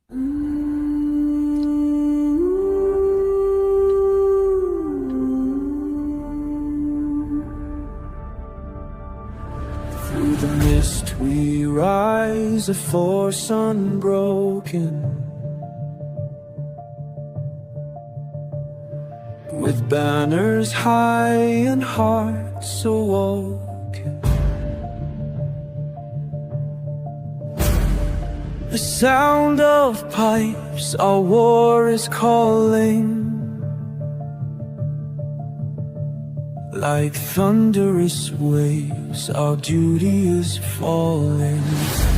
Through the mist we rise, a force unbroken, with banners high and hearts awoken. The sound of pipes, our war is calling. Like thunderous waves, our duty is falling.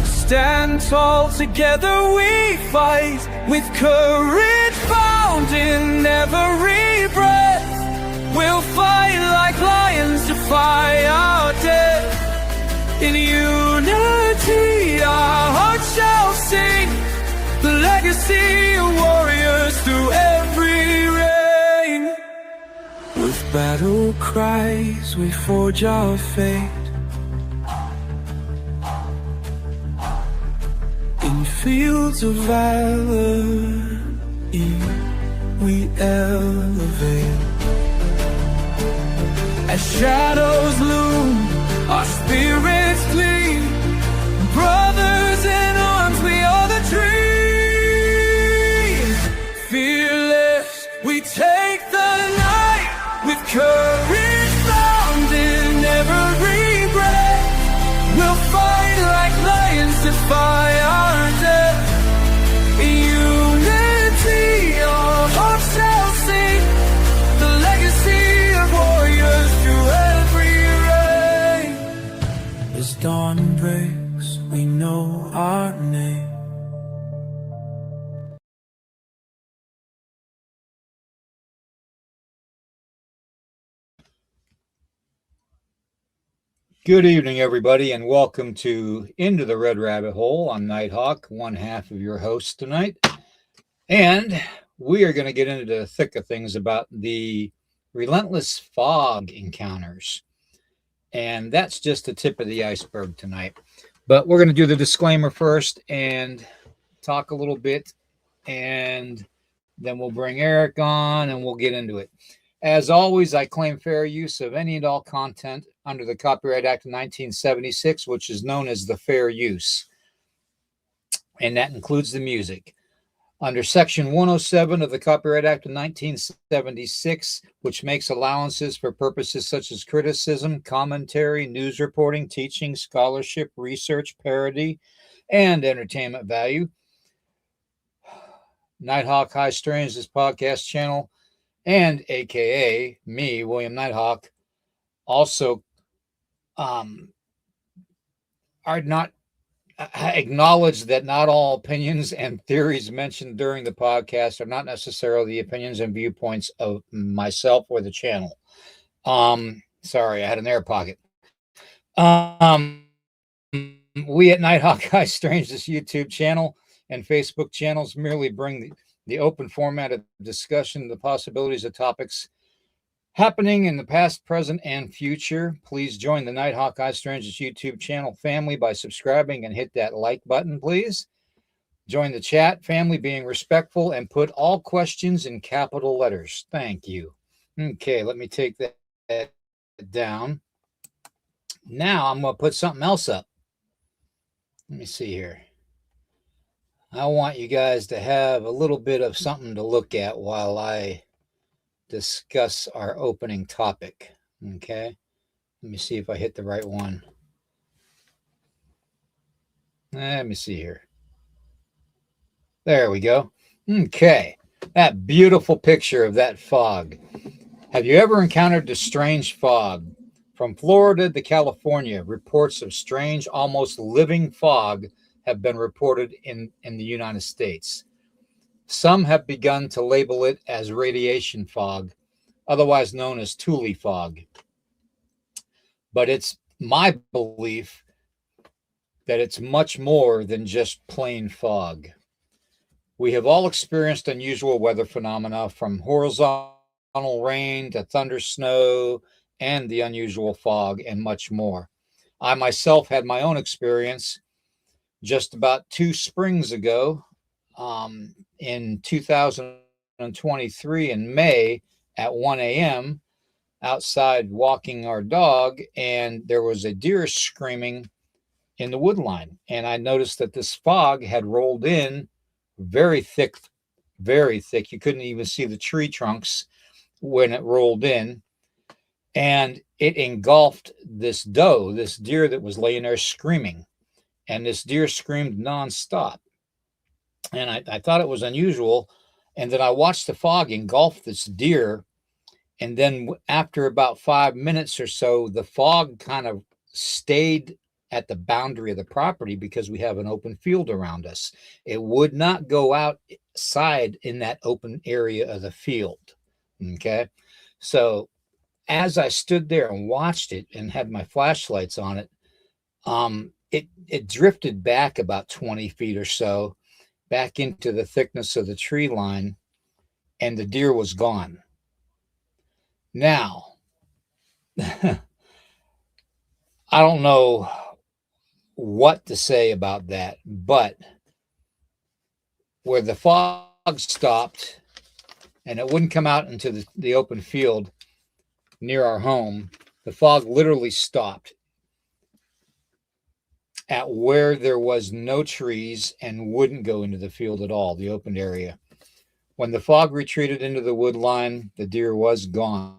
Stand tall, together we fight, with courage found in every breath. We'll fight like lions, defy our death. In unity our hearts shall sing, the legacy of warriors through every reign. With battle cries we forge our fate, in fields of valor we elevate. As shadows loom, our spirits gleam. Brothers in arms, we are the dream. Fearless, we take the night, with courage found in every breath. We'll fight like lions, defy our death. In unity, our hearts shall sing, the legacy of warriors through every reign. As dawn breaks, we know our name. Good evening, everybody, and welcome to Into the Red Rabbit Hole. I'm Nighthawk, one half of your host tonight. And we are going to get into the thick of things about the relentless fog encounters. And that's just the tip of the iceberg tonight. But we're going to do the disclaimer first and talk a little bit. And then we'll bring Eric on and we'll get into it. As always, I claim fair use of any and all content under the Copyright Act of 1976, which is known as the fair use. And that includes the music. Under Section 107 of the Copyright Act of 1976, which makes allowances for purposes such as criticism, commentary, news reporting, teaching, scholarship, research, parody, and entertainment value. Nighthawk High Strange, this podcast channel, and aka me, William Nighthawk, also are not acknowledge that not all opinions and theories mentioned during the podcast are not necessarily the opinions and viewpoints of myself or the channel. Sorry, I had an air pocket. We at Nighthawk High Strange, this YouTube channel and Facebook channels, merely bring the open format of discussion, the possibilities of topics happening in the past, present, and future. Please join the Nighthawk High Strange's YouTube channel family by subscribing and hit that like button, please. Join the chat family, being respectful, and put all questions in capital letters. Thank you. Okay, let me take that down. Now I'm going to put something else up. Let me see here. I want you guys to have a little bit of something to look at while I discuss our opening topic. Okay, let me see if I hit the right one. Let me see here. There we go. Okay, that beautiful picture of that fog. Have you ever encountered the strange fog? From Florida to California, reports of strange, almost living fog have been reported in the United States. Some have begun to label it as radiation fog, otherwise known as Thule fog. But it's my belief that it's much more than just plain fog. We have all experienced unusual weather phenomena, from horizontal rain to thunder, snow, and the unusual fog, and much more. I myself had my own experience just about 2 springs ago. in 2023 in May at 1 a.m. outside walking our dog, and there was a deer screaming in the wood line. And I noticed that this fog had rolled in very thick, very thick. You couldn't even see the tree trunks when it rolled in. And it engulfed this doe, this deer that was laying there screaming. And this deer screamed nonstop. And I thought it was unusual. And then I watched the fog engulf this deer. And then after about 5 minutes or so, the fog kind of stayed at the boundary of the property because we have an open field around us. It would not go outside in that open area of the field. Okay. So as I stood there and watched it and had my flashlights on it, it drifted back about 20 feet or so back into the thickness of the tree line, and the deer was gone. Now, I don't know what to say about that, but where the fog stopped and it wouldn't come out into the open field near our home, the fog literally stopped at where there was no trees and wouldn't go into the field at all, the open area. When the fog retreated into the wood line, the deer was gone.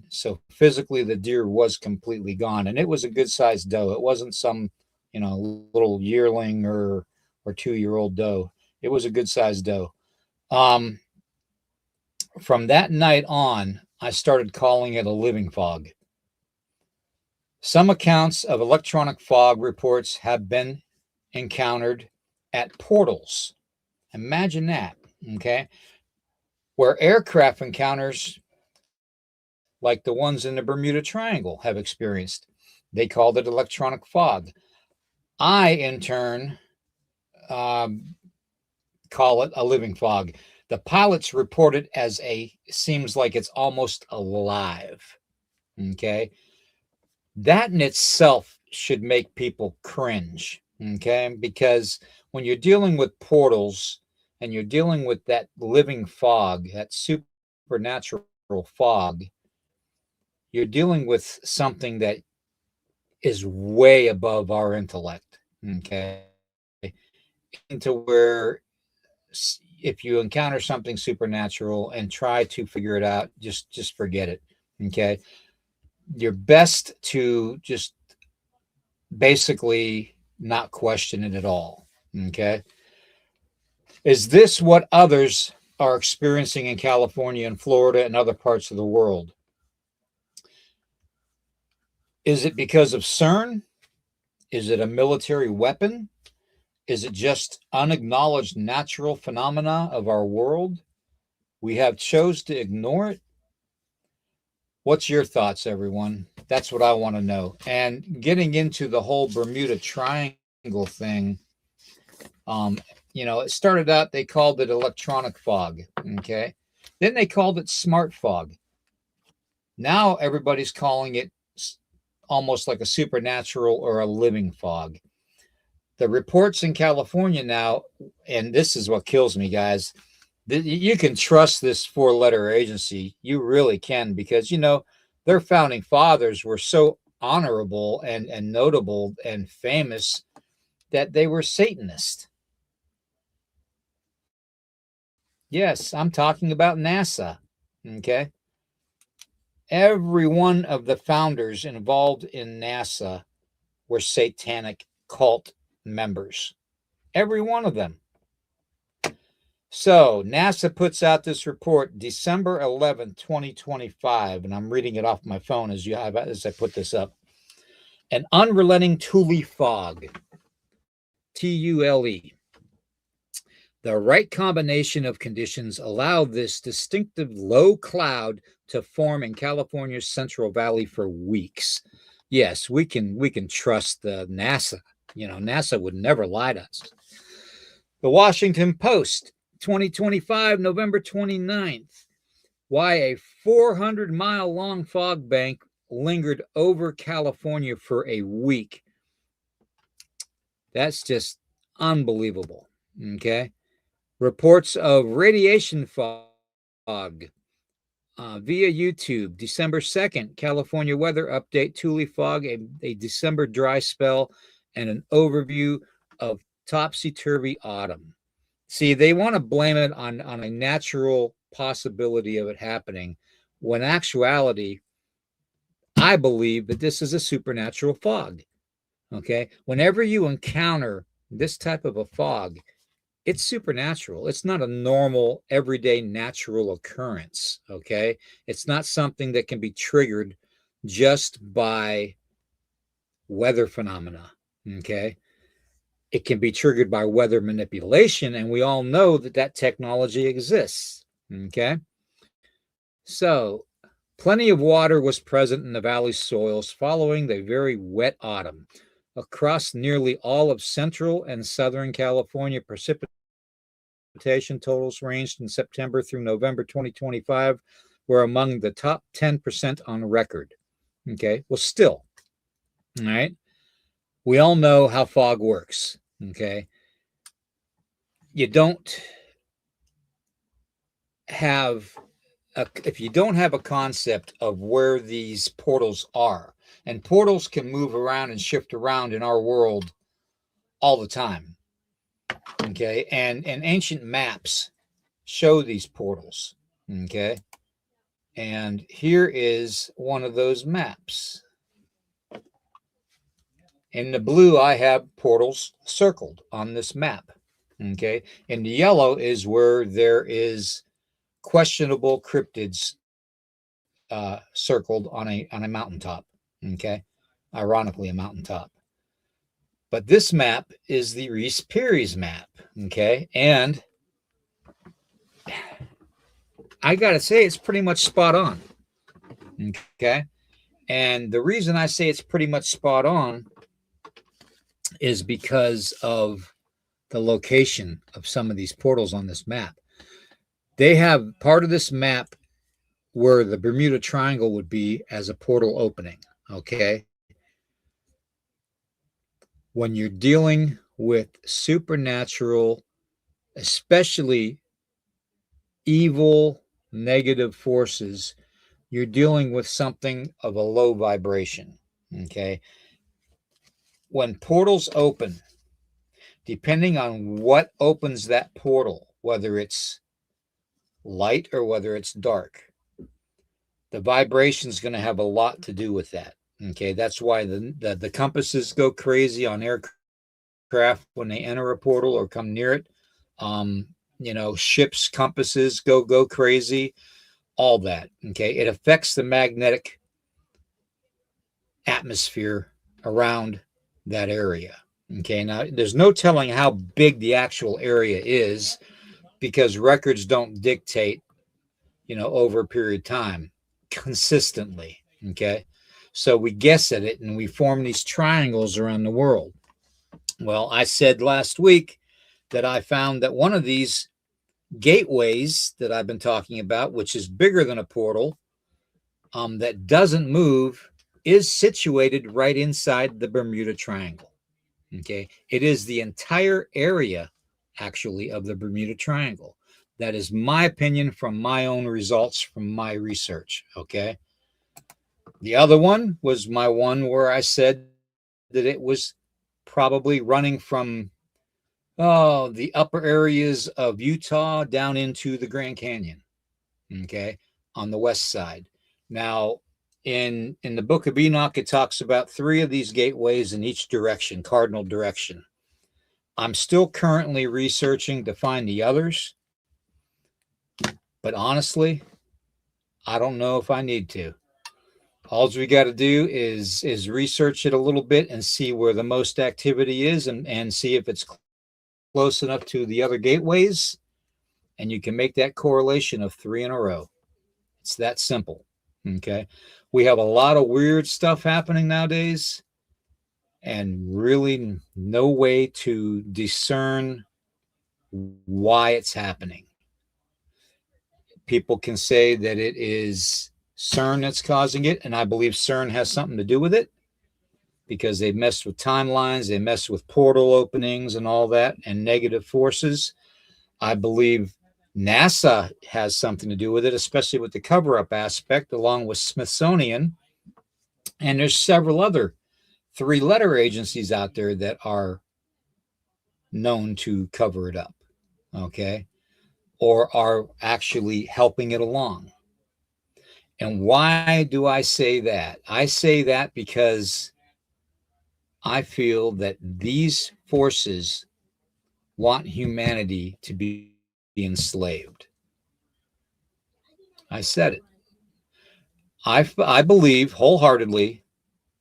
So physically, the deer was completely gone, and it was a good-sized doe. It wasn't some, little yearling or 2-year-old doe. It was a good-sized doe. From that night on, I started calling it a living fog. Some accounts of electronic fog reports have been encountered at portals. Imagine that, okay? Where aircraft encounters like the ones in the Bermuda Triangle have experienced. They called it electronic fog. I, in turn, call it a living fog. The pilots report it as seems like it's almost alive. Okay. That in itself should make people cringe. Okay. Because when you're dealing with portals and you're dealing with that living fog, that supernatural fog, you're dealing with something that is way above our intellect, okay? Into where if you encounter something supernatural and try to figure it out, just forget it, okay? You're best to just basically not question it at all, okay? Is this what others are experiencing in California and Florida and other parts of the world? Is it because of CERN? Is it a military weapon? Is it just unacknowledged natural phenomena of our world? We have chose to ignore it. What's your thoughts, everyone? That's what I want to know. And getting into the whole Bermuda Triangle thing, it started out, they called it electronic fog, okay? Then they called it smart fog. Now everybody's calling it almost like a supernatural or a living fog. The reports in California now, and this is what kills me, guys, you can trust this 4-letter agency. You really can, because, their founding fathers were so honorable and notable and famous that they were Satanists. Yes, I'm talking about NASA, okay? Every one of the founders involved in NASA were satanic cult members. Every one of them. So NASA puts out this report December 11th, 2025, and I'm reading it off my phone as I put this up. An unrelenting Thule fog, T-U-L-E. The right combination of conditions allow this distinctive low cloud to form in California's Central Valley for weeks. Yes, we can trust the NASA. NASA would never lie to us. The Washington Post, 2025, November 29th. Why a 400-mile-long fog bank lingered over California for a week. That's just unbelievable. Okay. Reports of radiation fog via YouTube, December 2nd, California weather update, Thule fog, a December dry spell, and an overview of topsy-turvy autumn. See, they want to blame it on a natural possibility of it happening, when actuality, I believe that this is a supernatural fog. Okay? Whenever you encounter this type of a fog, it's supernatural. It's not a normal, everyday, natural occurrence. Okay? It's not something that can be triggered just by weather phenomena. Okay? It can be triggered by weather manipulation, and we all know that that technology exists. Okay? So, plenty of water was present in the valley soils following the very wet autumn. Across nearly all of central and southern California, precipitation totals ranged in September through November 2025 were among the top 10% on record. Okay, well, still, all right, we all know how fog works. Okay, you don't have if you don't have a concept of where these portals are, and portals can move around and shift around in our world all the time. Okay, and ancient maps show these portals. Okay, and here is one of those maps. In the blue, I have portals circled on this map. Okay, in the yellow is where there is questionable cryptids circled on a mountaintop. Okay, ironically, a mountaintop. But this map is the Reese Perry's map. Okay, and I gotta say it's pretty much spot on. Okay, and the reason I say it's pretty much spot on is because of the location of some of these portals on this map. They have part of this map where the Bermuda Triangle would be as a portal opening. Okay, when you're dealing with supernatural, especially evil, negative forces, you're dealing with something of a low vibration. Okay, when portals open, depending on what opens that portal, whether it's light or whether it's dark, the vibration is going to have a lot to do with that. Okay, that's why the compasses go crazy on aircraft when they enter a portal or come near it. Ships' compasses go crazy, all that. Okay, it affects the magnetic atmosphere around that area. Okay, now there's no telling how big the actual area is because records don't dictate, over a period of time consistently. Okay, so we guess at it and we form these triangles around the world. Well, I said last week that I found that one of these gateways that I've been talking about, which is bigger than a portal, that doesn't move, is situated right inside the Bermuda Triangle. Okay, it is the entire area, actually, of the Bermuda Triangle. That is my opinion from my own results from my research. Okay, the other one was my one where I said that it was probably running from the upper areas of Utah down into the Grand Canyon. Okay, on the west side. Now, in the book of Enoch, it talks about 3 of these gateways in each direction, cardinal direction. I'm still currently researching to find the others, but honestly, I don't know if I need to. All we got to do is research it a little bit and see where the most activity is and see if it's close enough to the other gateways, and you can make that correlation of 3 in a row. It's that simple. Okay, we have a lot of weird stuff happening nowadays and really no way to discern why it's happening. People can say that it is CERN that's causing it, and I believe CERN has something to do with it because they messed with timelines, they messed with portal openings and all that, and negative forces. I believe NASA has something to do with it, especially with the cover-up aspect, along with Smithsonian. And there's several other three-letter agencies out there that are known to cover it up, okay, or are actually helping it along. And why do I say that? I say that because I feel that these forces want humanity to be enslaved. I said it. I believe wholeheartedly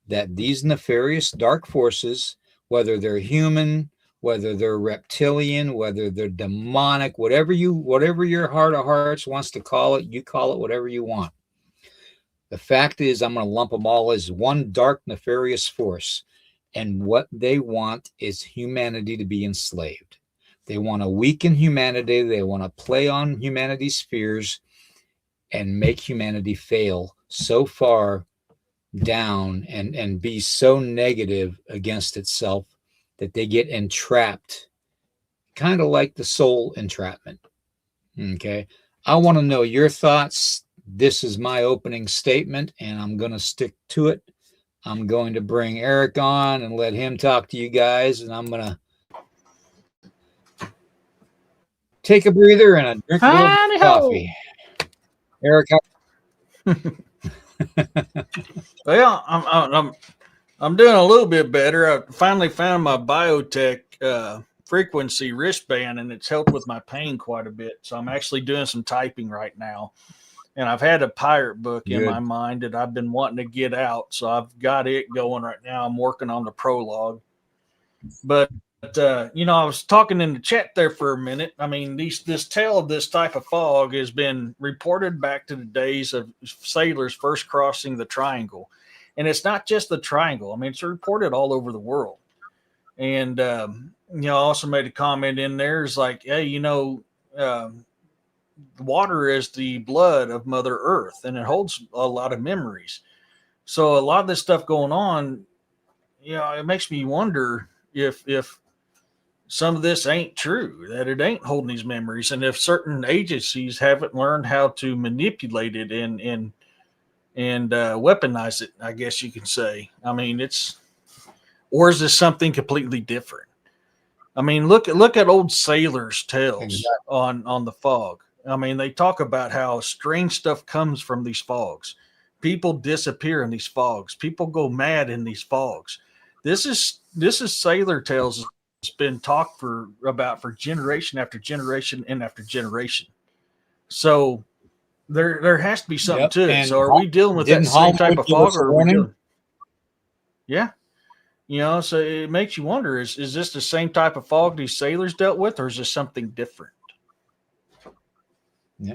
that these nefarious dark forces, whether they're human, whether they're reptilian, whether they're demonic, whatever your heart of hearts wants to call it, you call it whatever you want. The fact is, I'm going to lump them all as one dark nefarious force. And what they want is humanity to be enslaved. They want to weaken humanity. They want to play on humanity's fears and make humanity fail so far down and be so negative against itself that they get entrapped, kind of like the soul entrapment. Okay. I want to know your thoughts. This is my opening statement, and I'm going to stick to it. I'm going to bring Eric on and let him talk to you guys, and I'm going to take a breather and a drink a little coffee. Eric, Well, I'm doing a little bit better. I finally found my biotech frequency wristband, and it's helped with my pain quite a bit. So I'm actually doing some typing right now. And I've had a pirate book in my mind that I've been wanting to get out. So I've got it going right now. I'm working on the prologue. But I was talking in the chat there for a minute. I mean, this tale of this type of fog has been reported back to the days of sailors first crossing the triangle. And it's not just the triangle. I mean, it's reported all over the world. And, I also made a comment in there. It's like, hey, water is the blood of Mother Earth, and it holds a lot of memories. So a lot of this stuff going on, it makes me wonder if some of this ain't true, that it ain't holding these memories, and if certain agencies haven't learned how to manipulate it and weaponize it, I guess you could say. I mean, or is this something completely different? I mean, look at old sailors' tales on the fog. I mean, they talk about how strange stuff comes from these fogs. People disappear in these fogs. People go mad in these fogs. This is sailor tales. It's been talked about for generation after generation and after generation. So there has to be something to it. And so are we dealing with that same type of fog? Or are we doing? Yeah. So it makes you wonder, is this the same type of fog these sailors dealt with, or is this something different? Yeah.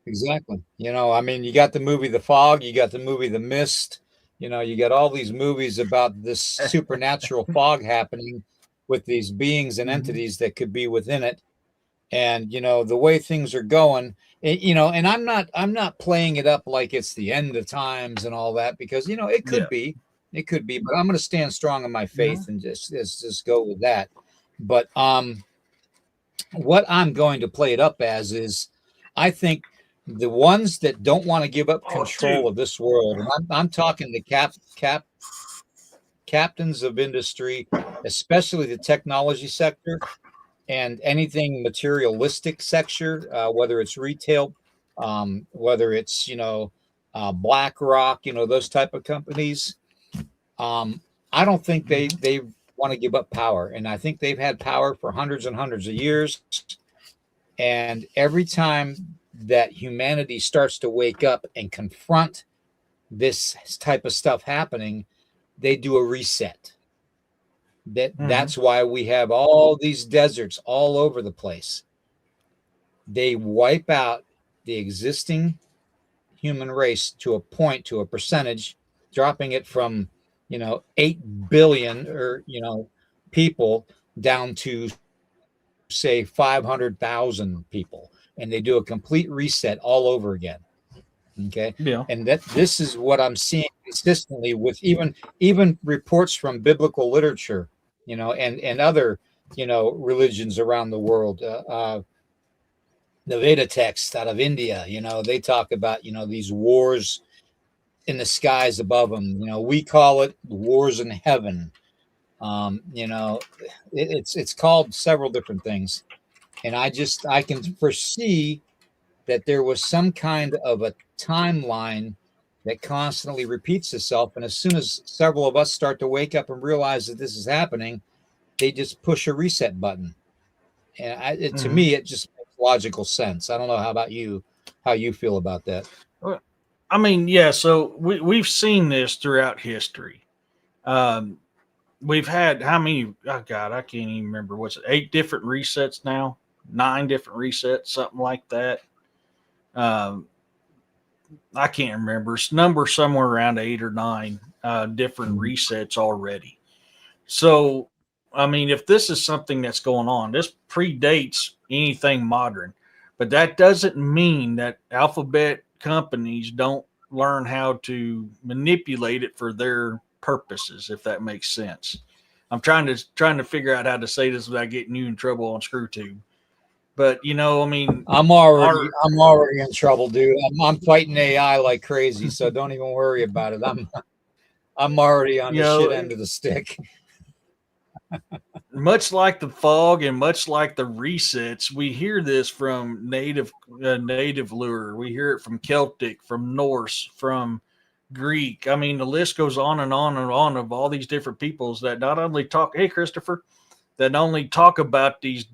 Exactly. I mean, you got the movie The Fog, you got the movie The Mist, you got all these movies about this supernatural fog happening with these beings and entities that could be within it. And, the way things are going, and I'm not playing it up like it's the end of times and all that, because, it could be, but I'm going to stand strong in my faith and just go with that. But, what I'm going to play it up as is, I think the ones that don't want to give up control of this world, and I'm talking the captains of industry, especially the technology sector and anything materialistic sector, whether it's retail, whether it's, BlackRock, those type of companies. I don't think they want to give up power. And I think they've had power for hundreds and hundreds of years. And every time that humanity starts to wake up and confront this type of stuff happening, they do a reset. That's why we have all these deserts all over the place. They wipe out the existing human race to a point, to a percentage, dropping it from 8 billion or people down to say 500,000 people, and they do a complete reset all over again. Okay. Yeah. And this is what I'm seeing consistently with even reports from biblical literature, and other religions around the world. The Veda text out of India, they talk about, these wars in the skies above them. We call it wars in heaven. It's called several different things. And I can foresee that there was some kind of a timeline that constantly repeats itself. And as soon as several of us start to wake up and realize that this is happening, they just push a reset button. And to me, it just makes logical sense. I don't know how you feel about that. I mean, yeah. So we've seen this throughout history. We've had how many? Oh God, I can't even remember. What's it? 8 different resets now? 9 different resets, something like that. I can't remember. It's number somewhere around 8 or 9 different resets already. So, I mean, if this is something that's going on, this predates anything modern, but that doesn't mean that alphabet companies don't learn how to manipulate it for their purposes, if that makes sense. I'm trying to figure out how to say this without getting you in trouble on ScrewTube. But I mean, I'm already in trouble, dude. I'm fighting AI like crazy, so don't even worry about it. I'm already on the shit end of the stick. Much like the fog and much like the resets, we hear this from native lure. We hear it from Celtic, from Norse, from Greek. I mean, the list goes on and on and on of all these different peoples that not only talk. Hey, Christopher, that not only talk about these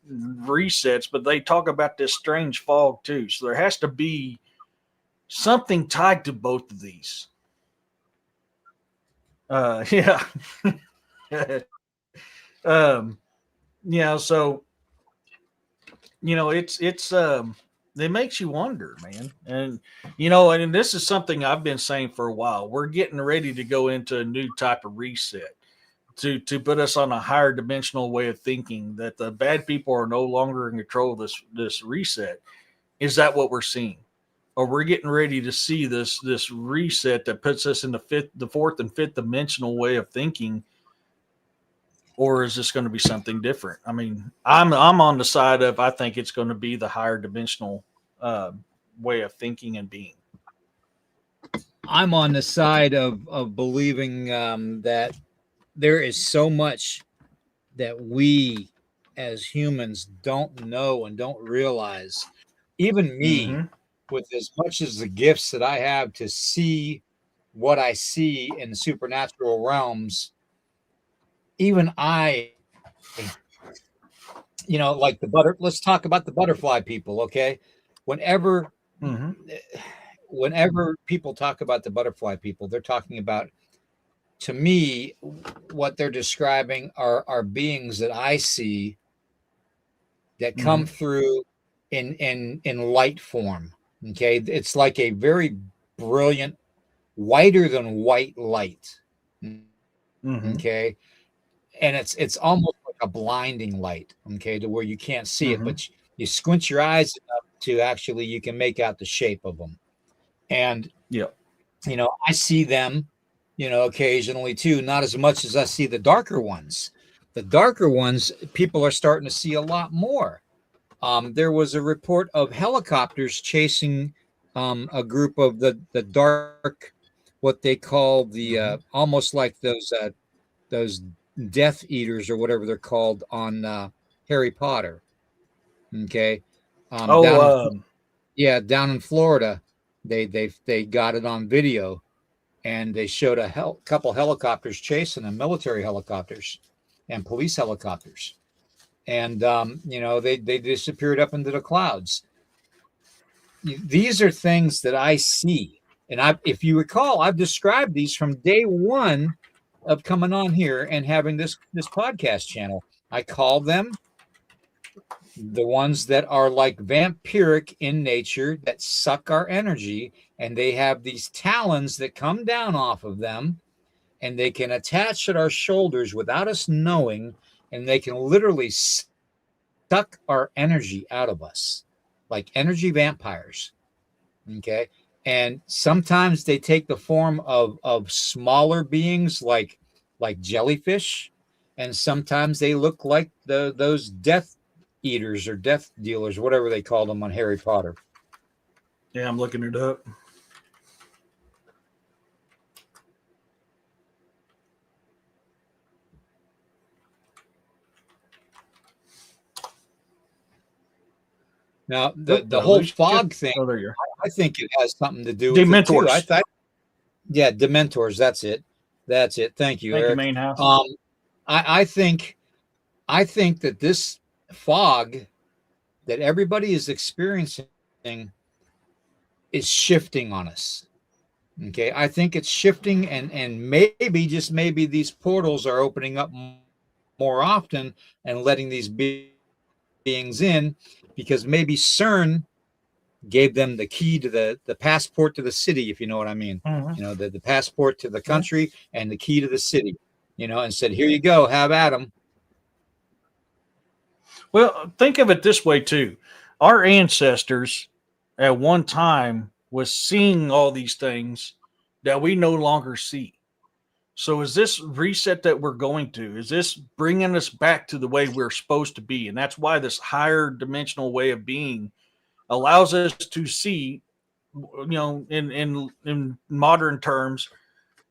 resets, but they talk about this strange fog too. So there has to be something tied to both of these. Yeah. So it's it makes you wonder, man. And and this is something I've been saying for a while. We're getting ready to go into a new type of reset to put us on a higher dimensional way of thinking, that the bad people are no longer in control of this reset. Is that what we're seeing? Or we're getting ready to see this reset that puts us in the fourth and fifth dimensional way of thinking? Or is this going to be something different? I mean, I'm on the side of, I think it's going to be the higher dimensional way of thinking and being. I'm on the side of believing that there is so much that we as humans don't know and don't realize. Even me, with as much as the gifts that I have to see what I see in supernatural realms, even I, like let's talk about the butterfly people, okay? Whenever people talk about the butterfly people, they're talking about, to me, what they're describing are beings that I see that come through in light form. Okay, it's like a very brilliant, whiter than white light. Okay, and it's almost like a blinding light. Okay, to where you can't see it, but you squint your eyes enough to actually you can make out the shape of them. And I see them, occasionally too, not as much as I see the darker ones. The darker ones, people are starting to see a lot more. There was a report of helicopters chasing a group of the dark, what they call the almost like those Death Eaters or whatever they're called on Harry Potter. Okay. Down in Florida, they got it on video, and they showed a couple helicopters chasing them, military helicopters and police helicopters. And, they disappeared up into the clouds. These are things that I see. And if you recall, I've described these from day one of coming on here and having this podcast channel. I call them the ones that are like vampiric in nature, that suck our energy, and they have these talons that come down off of them, and they can attach at our shoulders without us knowing, and they can literally suck our energy out of us, like energy vampires. Okay. And sometimes they take the form of smaller beings like jellyfish. and sometimes they look like those death eaters or death dealers, whatever they call them on Harry Potter. Yeah, I'm looking it up. Now, the whole fog thing, oh, there you are. I think it has something to do with it too. I thought, yeah, Dementors. That's it. That's it. Thank you, Eric. Main house. I think that this fog that everybody is experiencing is shifting on us. Okay, I think it's shifting, and maybe, just maybe, these portals are opening up more often and letting these beings in, because maybe CERN gave them the key to the passport to the city, if you know what I mean. You know, the passport to the country and the key to the city, you know, and said, here you go, have at them. Well, think of it this way too. Our ancestors at one time was seeing all these things that we no longer see. So is this reset that we're going to, is this bringing us back to the way we're supposed to be? And that's why this higher dimensional way of being allows us to see, you know, in modern terms,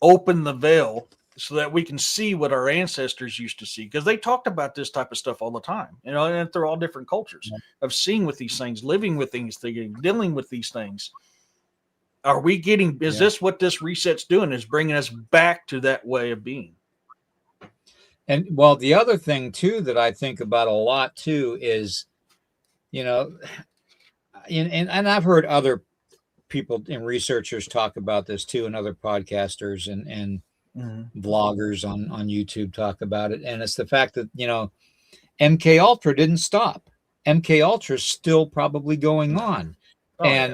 open the veil so that we can see what our ancestors used to see, because they talked about this type of stuff all the time, you know, and they're all different cultures of seeing with these things, living with things, dealing with these things. Are we getting, is this what this reset's doing, is bringing us back to that way of being? And well, the other thing too that I think about a lot too is, you know, and I've heard other people and researchers talk about this too, and other podcasters and vloggers on YouTube talk about it. And it's the fact that, you know, MK Ultra didn't stop. MK Ultra is still probably going on.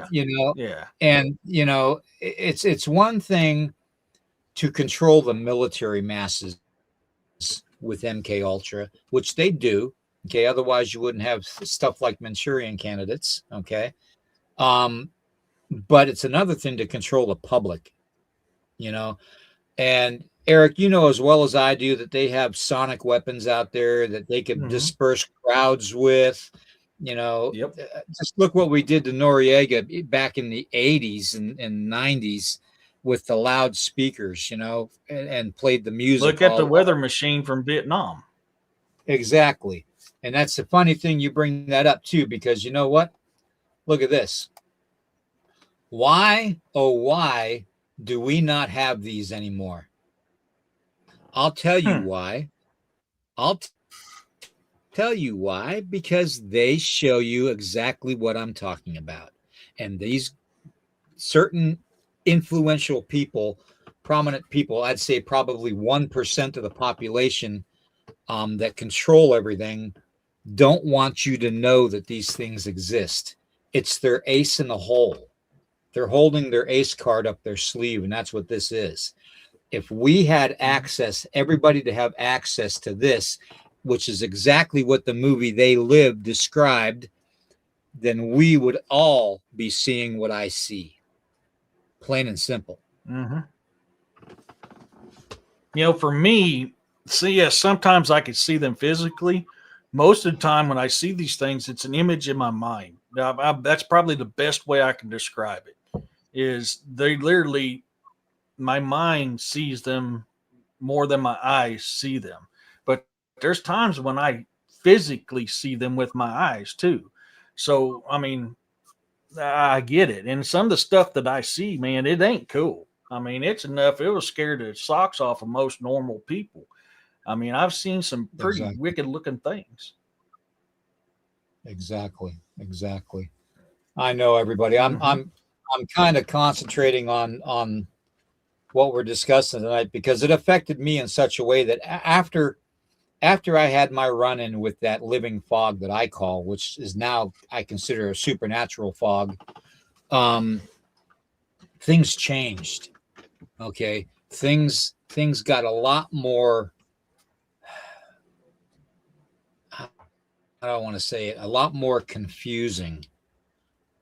You know, and you know, it's one thing to control the military masses with MK Ultra, which they do. Okay, otherwise you wouldn't have stuff like Manchurian candidates. Okay, but it's another thing to control the public, you know. And Eric, you know as well as I do that they have sonic weapons out there that they could disperse crowds with. You know, just look what we did to Noriega back in the 80s and 90s with the loudspeakers, you know, and played the music. Look at the weather machine from Vietnam. Exactly. And that's the funny thing you bring that up too, because you know what? Look at this. Why, oh, why do we not have these anymore? I'll tell you why. Tell you why, because they show you exactly what I'm talking about. And these certain influential people, prominent people, I'd say probably 1% of the population that control everything, don't want you to know that these things exist. It's their ace in the hole. They're holding their ace card up their sleeve, and that's what this is. If we had access, everybody to have access to this, which is exactly what the movie They Live described, then we would all be seeing what I see. Plain and simple. You know, for me, sometimes I could see them physically. Most of the time when I see these things, it's an image in my mind. Now, that's probably the best way I can describe it, is they literally, my mind sees them more than my eyes see them. But there's times when I physically see them with my eyes too. So, I mean, I get it. And some of the stuff that I see, man, it ain't cool. I mean, it's enough. It will scare the socks off of most normal people. I mean, I've seen some pretty wicked looking things. Exactly. I know, everybody. I'm kind of concentrating on what we're discussing tonight, because it affected me in such a way that after I had my run-in with that living fog that I call, which is now I consider a supernatural fog, things changed. Okay, things got a lot more. I don't want to say it. A lot more confusing.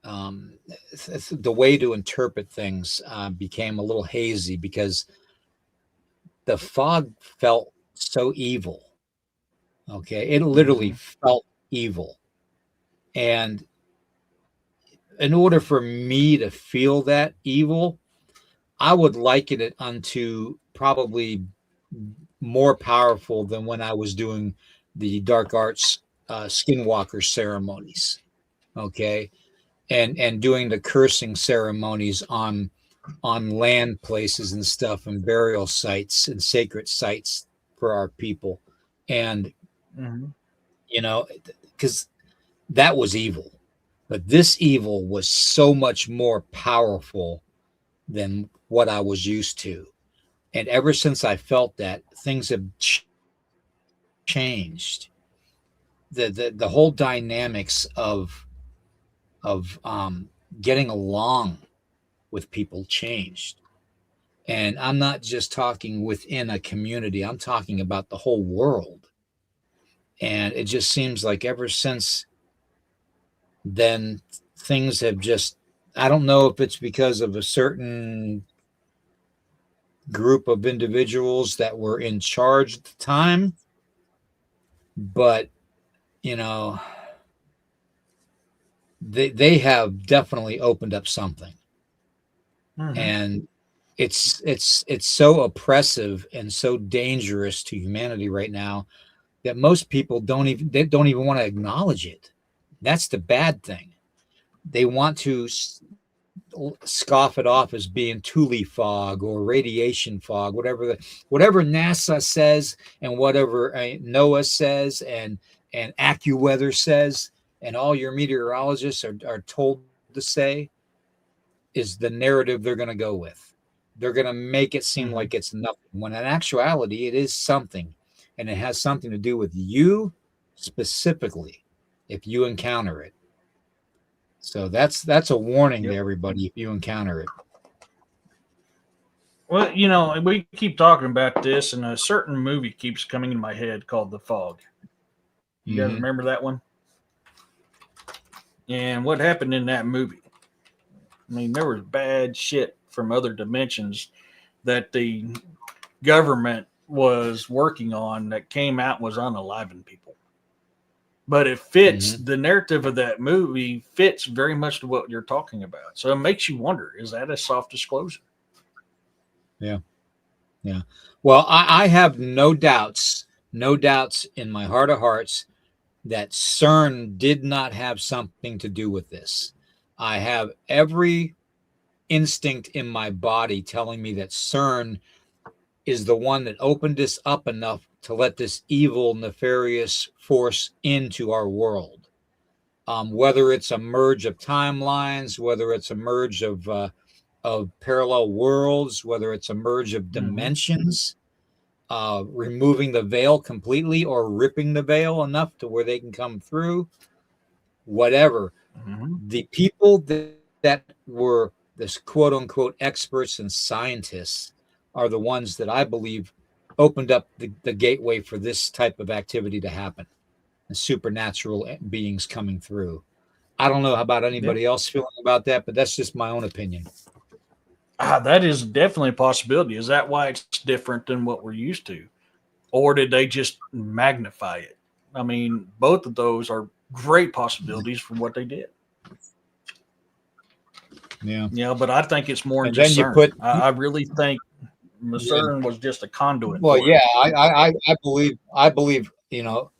The way to interpret things became a little hazy, because the fog felt so evil. Okay. It literally felt evil. And in order for me to feel that evil, I would liken it unto probably more powerful than when I was doing the dark arts skinwalker ceremonies. Okay. And doing the cursing ceremonies on land places and stuff and burial sites and sacred sites for our people. And, you know, because that was evil. But this evil was so much more powerful than what I was used to. And ever since I felt that, things have changed. The whole dynamics of getting along with people changed. And I'm not just talking within a community, I'm talking about the whole world. And it just seems like ever since then, things have just, I don't know if it's because of a certain group of individuals that were in charge at the time, but, you know, they have definitely opened up something. And it's so oppressive and so dangerous to humanity right now that most people don't even want to acknowledge it. That's the bad thing. They want to scoff it off as being Thule fog or radiation fog, whatever NASA says and whatever NOAA says and AccuWeather says, and all your meteorologists are told to say is the narrative they're going to go with. They're going to make it seem like it's nothing, when in actuality it is something, and it has something to do with you specifically if you encounter it. So that's a warning to everybody if you encounter it. Well, you know, we keep talking about this, and a certain movie keeps coming in my head called The Fog. You guys remember that one? And what happened in that movie? I mean, there was bad shit from other dimensions that the government was working on that came out was unaliving people. But it fits the narrative of that movie fits very much to what you're talking about. So it makes you wonder, is that a soft disclosure? Yeah. Yeah. Well, I have no doubts in my heart of hearts that CERN did not have something to do with this. I have every instinct in my body telling me that CERN is the one that opened this up enough to let this evil, nefarious force into our world. Whether it's a merge of timelines, whether it's a merge of parallel worlds, whether it's a merge of dimensions, removing the veil completely or ripping the veil enough to where they can come through, whatever. The people that were this quote unquote experts and scientists are the ones that I believe opened up the gateway for this type of activity to happen, and supernatural beings coming through. I don't know about anybody else feeling about that, but that's just my own opinion. That is definitely a possibility. Is that why it's different than what we're used to? Or did they just magnify it? I mean, both of those are great possibilities for what they did. Yeah, but I think it's more than just CERN. I really think CERN was just a conduit. Well, yeah, I believe, you know,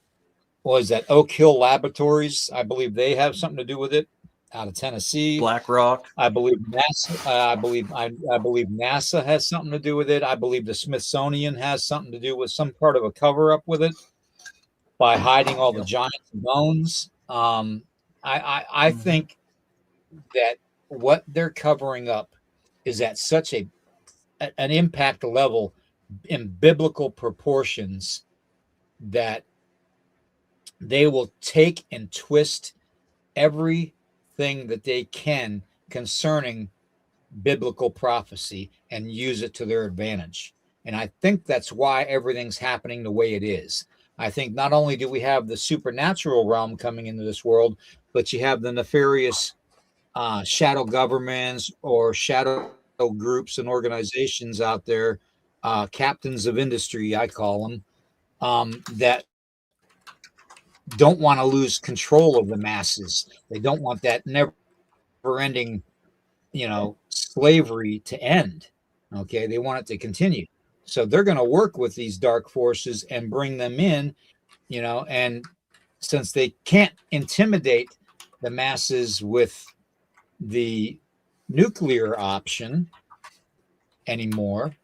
what is that? Oak Hill Laboratories. I believe they have something to do with it, out of Tennessee. Black Rock. I believe NASA. I believe NASA has something to do with it. I believe the Smithsonian has something to do with some part of a cover up with it by hiding all the giant bones. I think that what they're covering up is at such an impact level in biblical proportions that they will take and twist everything that they can concerning biblical prophecy and use it to their advantage. And I think that's why everything's happening the way it is. I think not only do we have the supernatural realm coming into this world, but you have the nefarious shadow governments or shadow groups and organizations out there, captains of industry, I call them, that don't want to lose control of the masses. They don't want that never-ending, slavery to end. Okay, they want it to continue. So they're going to work with these dark forces and bring them in, and since they can't intimidate the masses with the nuclear option anymore,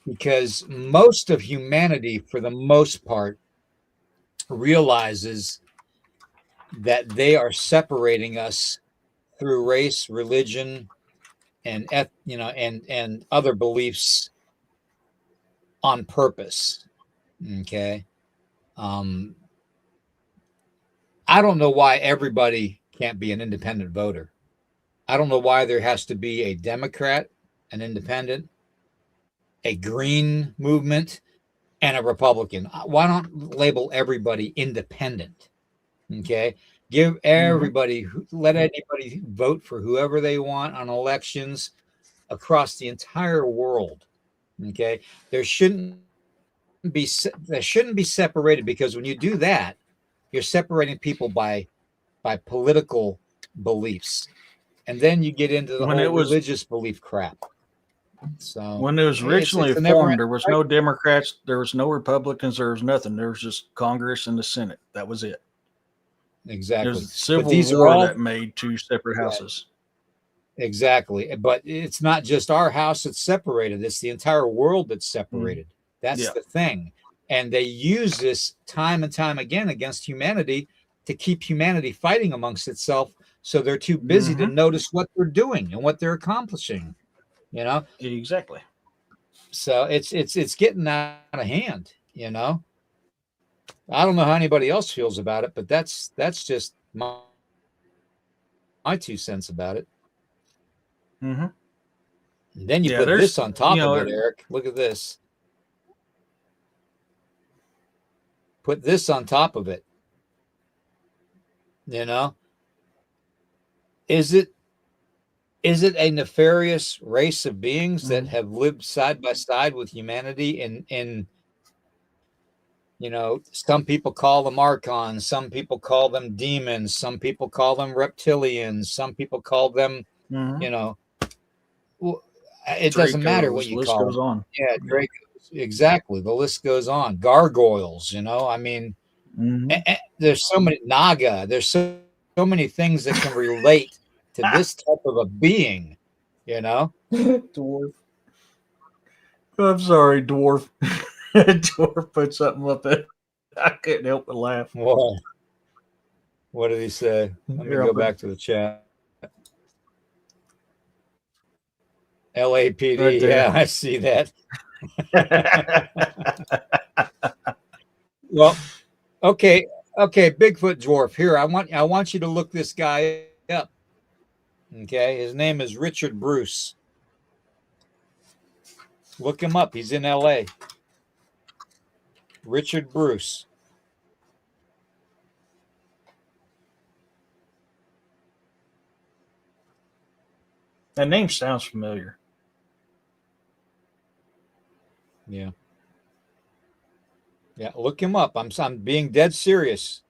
because most of humanity, for the most part, realizes that they are separating us through race, religion, and and other beliefs on purpose. Okay. I don't know why everybody can't be an independent voter. I don't know why there has to be a Democrat, an independent, a green movement, and a Republican. Why not label everybody independent? Okay. Give everybody, let anybody vote for whoever they want on elections across the entire world. Okay. There shouldn't be separated, because when you do that, you're separating people by political beliefs, and then you get into the whole religious belief crap. So when it was originally formed, there was no Democrats, there was no Republicans, there was nothing. There was just Congress and the Senate. That was it. Exactly. It was the Civil War that made two separate houses. Exactly. But it's not just our house that's separated. It's the entire world that's separated. That's the thing. And they use this time and time again against humanity to keep humanity fighting amongst itself. So they're too busy to notice what they're doing and what they're accomplishing. Exactly. So it's getting out of hand. I don't know how anybody else feels about it, but that's just my 2 cents about it. And then you put this on top of it, Eric. Look at this. Put this on top of it. Is it a nefarious race of beings that have lived side by side with humanity in some people call them archons, some people call them demons, some people call them reptilians, some people call them, it doesn't matter what you call them. On. Yeah, Dracos. Exactly. The list goes on. Gargoyles, I mean, there's so many Naga. There's so many things that can relate to this type of a being, Dwarf. I'm sorry, dwarf. Dwarf put something up there. I couldn't help but laugh. What did he say? Let me go back to the chat. LAPD. Right, yeah, I see that. Well, okay, Bigfoot dwarf. Here, I want you to look this guy up. Okay, his name is Richard Bruce. Look him up. He's in LA. Richard Bruce. That name sounds familiar. Yeah. Yeah, look him up. I'm being dead serious.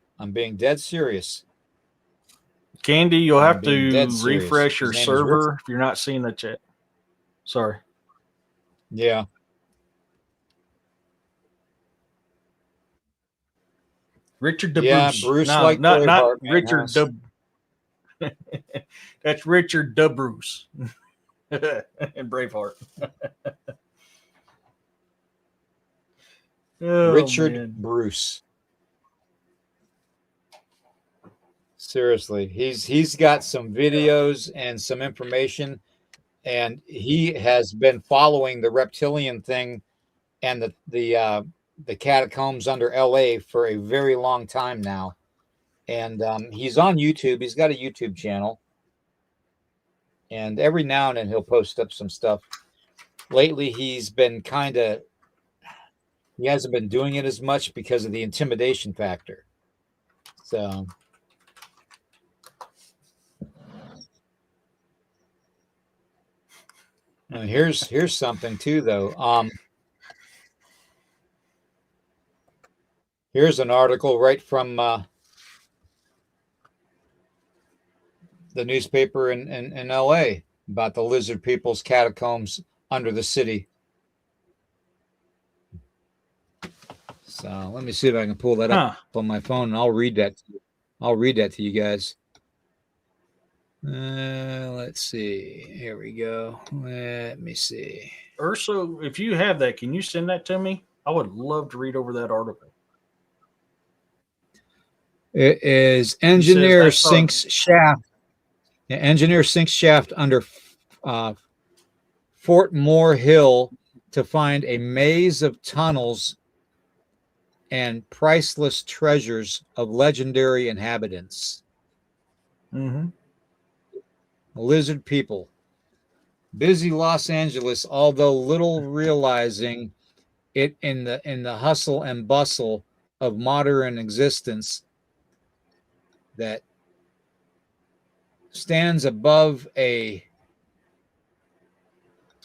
Candy, you'll have to refresh your server if you're not seeing the chat. Sorry. Yeah. Richard DeBruce. Yeah, Bruce, no, not Richard That's Richard DeBruce in Braveheart. Richard Bruce. Seriously, he's got some videos and some information, and he has been following the reptilian thing and the catacombs under LA for a very long time now. And he's on YouTube. He's got a YouTube channel, and every now and then he'll post up some stuff. Lately, he's been he hasn't been doing it as much because of the intimidation factor. So here's something too, though. Here's an article right from the newspaper in LA about the lizard people's catacombs under the city. So let me see if I can pull that up on my phone, and I'll read that. I'll read that to you guys. Let's see. Here we go. Let me see. Urso, if you have that, can you send that to me? I would love to read over that article. It is engineer sinks shaft. Yeah, engineer sinks shaft under Fort Moore Hill to find a maze of tunnels and priceless treasures of legendary inhabitants. Mm-hmm. Lizard people. Busy Los Angeles, although little realizing it in the hustle and bustle of modern existence that stands above I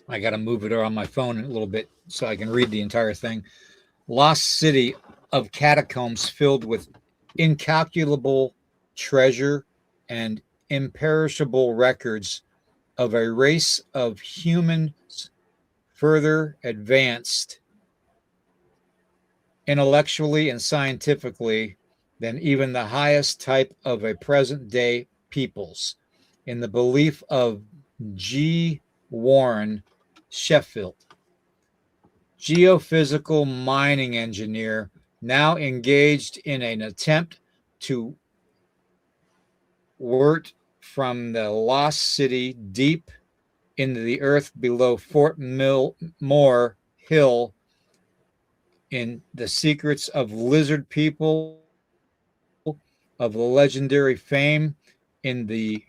got to move it on my phone a little bit so I can read the entire thing. Lost city of catacombs filled with incalculable treasure and imperishable records of a race of humans further advanced intellectually and scientifically than even the highest type of a present day peoples, in the belief of G. Warren Sheffield, geophysical mining engineer, now engaged in an attempt to wort from the lost city deep into the earth below Fort Moore Hill in the secrets of lizard people of the legendary fame in the,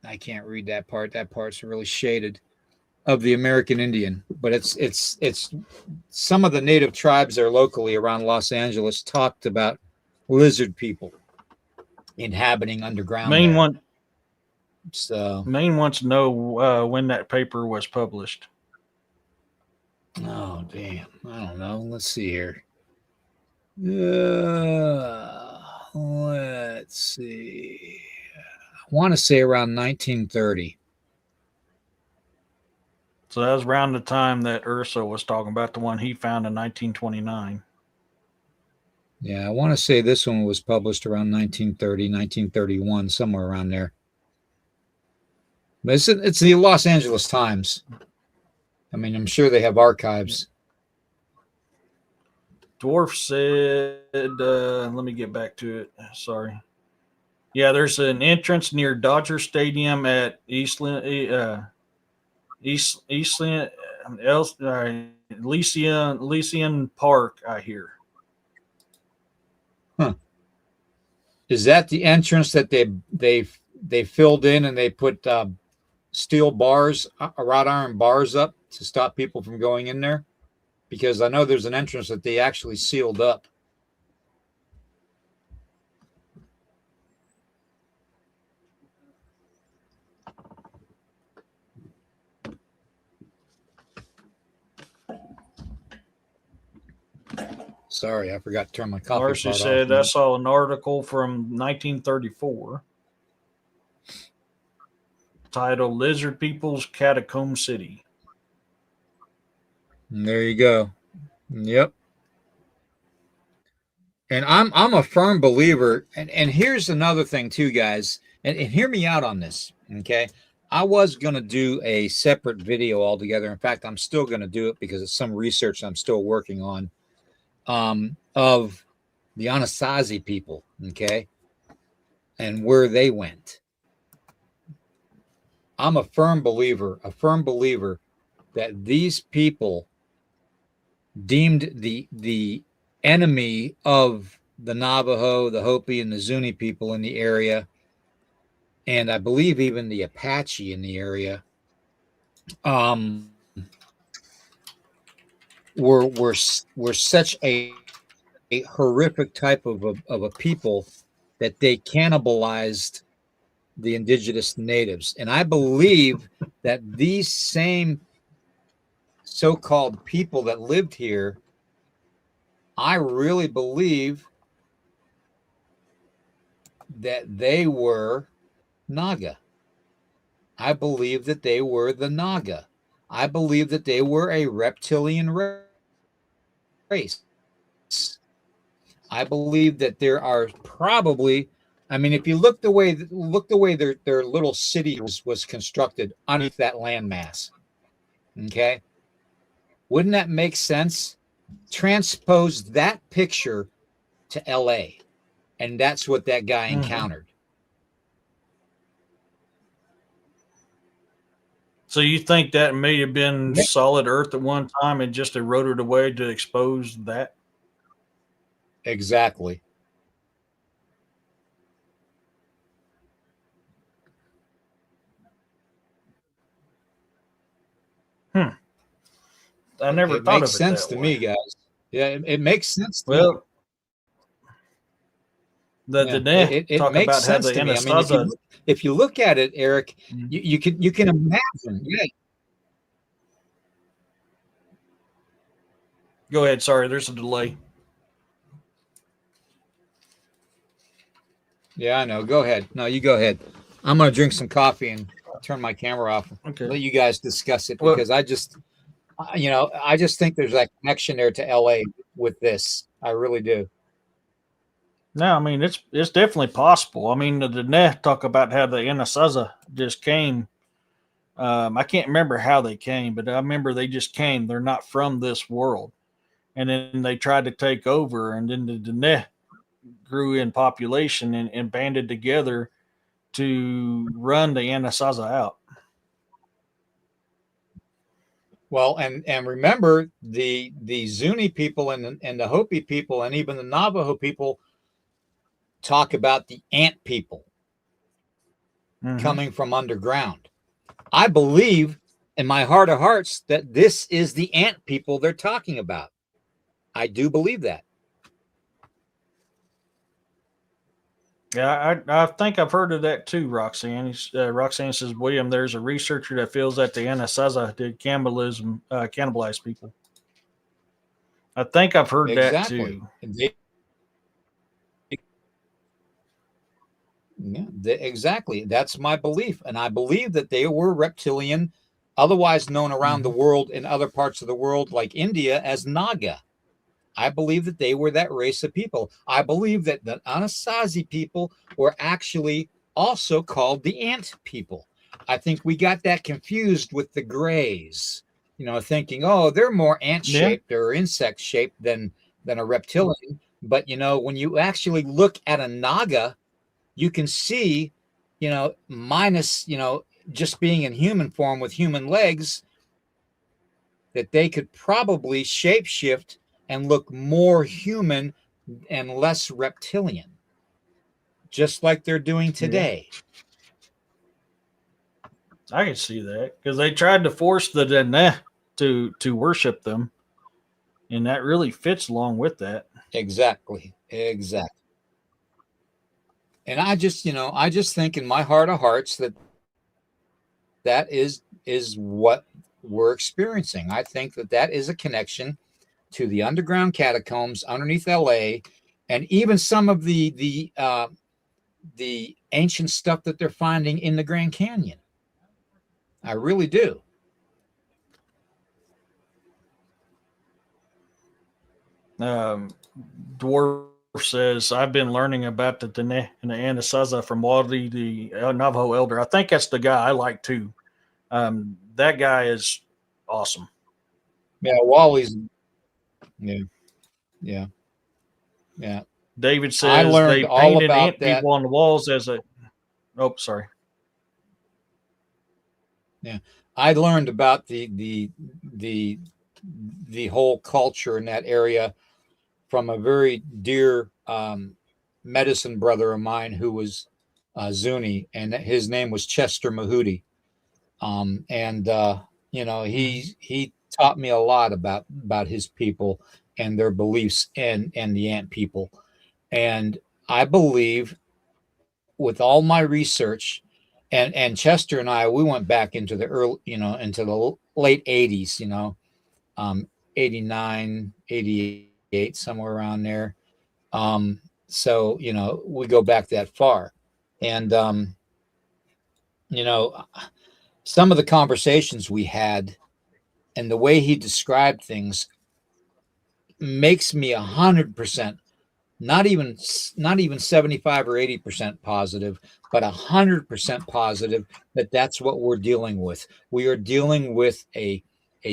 I can't read that part. That part's really shaded, of the American Indian, but it's some of the native tribes there locally around Los Angeles talked about lizard people inhabiting underground. Maine wants to know when that paper was published. Oh damn! I don't know. Let's see here. Let's see. I want to say around 1930. So that was around the time that Urso was talking about, the one he found in 1929. Yeah, I want to say this one was published around 1930, 1931, somewhere around there. But it's the Los Angeles Times. I mean, I'm sure they have archives. Dwarf said, let me get back to it. Sorry. Yeah, there's an entrance near Dodger Stadium at Elysian Park, I hear. Huh. Is that the entrance that they filled in and they put steel bars, wrought iron bars up to stop people from going in there? Because I know there's an entrance that they actually sealed up. Sorry, I forgot to turn my coffee Marcy pot said, off. I saw an article from 1934 titled Lizard People's Catacomb City. And there you go. Yep. And I'm a firm believer, and here's another thing too, guys, and hear me out on this, okay? I was going to do a separate video altogether. In fact, I'm still going to do it because it's some research I'm still working on of the Anasazi people, okay, and where they went. I'm a firm believer that these people deemed the enemy of the Navajo, the Hopi, and the Zuni people in the area, and I believe even the Apache in the area, were such a horrific type of a people that they cannibalized the indigenous natives. And I believe that these same so-called people that lived here I really believe that they were Naga. I believe that they were the Naga. I believe that they were a reptilian race. I believe that there are probably, I mean, if you look the way their little city was constructed underneath that landmass, okay, wouldn't that make sense? Transpose that picture to L.A., and that's what that guy encountered. So you think that may have been solid Earth at one time and just eroded away to expose that? Exactly. I never It thought makes of it sense that to way. me, guys. Yeah, it makes sense to me. Well, It talk makes about how sense the to me. I mean, Anasazi. if you look at it, Eric, you can imagine. Yeah. Go ahead. Sorry, there's a delay. Yeah, I know. Go ahead. No, you go ahead. I'm gonna drink some coffee and turn my camera off. Okay. Let you guys discuss it because I just think there's that connection there to LA with this. I really do. No, I mean it's definitely possible. I mean the net talk about how the Anasazi just came. I can't remember how they came, but I remember they just came. They're not from this world, and then they tried to take over, and then the net grew in population and banded together to run the Anasazi out. Well, and remember the Zuni people and the Hopi people and even the Navajo people talk about the ant people coming from underground. I believe in my heart of hearts that this is the ant people they're talking about. I do believe that. Yeah, I think I've heard of that too, Roxanne. Roxanne says, William, there's a researcher that feels that the Anasazi did cannibalism, cannibalize people. I think I've heard that too. Exactly. That's my belief. And I believe that they were reptilian, otherwise known around the world in other parts of the world, like India, as Naga. I believe that they were that race of people. I believe that the Anasazi people were actually also called the ant people. I think we got that confused with the Greys, thinking, oh, they're more ant-shaped or insect-shaped than a reptilian. But, when you actually look at a Naga, you can see, minus, just being in human form with human legs, that they could probably shapeshift and look more human and less reptilian, just like they're doing today. Yeah. I can see that because they tried to force the Dene to worship them, and that really fits along with that. Exactly. And I just think in my heart of hearts that is what we're experiencing. I think that is a connection to the underground catacombs underneath LA, and even some of the ancient stuff that they're finding in the Grand Canyon. I really do. Dwarf says, I've been learning about the Dene and the Anasazi from Wally, the Navajo elder. I think that's the guy I like too. That guy is awesome. Yeah, Wally's. Yeah. David says they painted ant people on the walls as a. Oh, sorry. Yeah, I learned about the whole culture in that area from a very dear medicine brother of mine who was Zuni, and his name was Chester Mahudi. He taught me a lot about his people and their beliefs and the ant people. And I believe, with all my research, and Chester and I, we went back into the into the late 80s, 89, 88, somewhere around there. So, we go back that far. And, some of the conversations we had and the way he described things makes me 100%, not even 75 or 80% positive, but 100% positive that that's what we're dealing with. We are dealing with a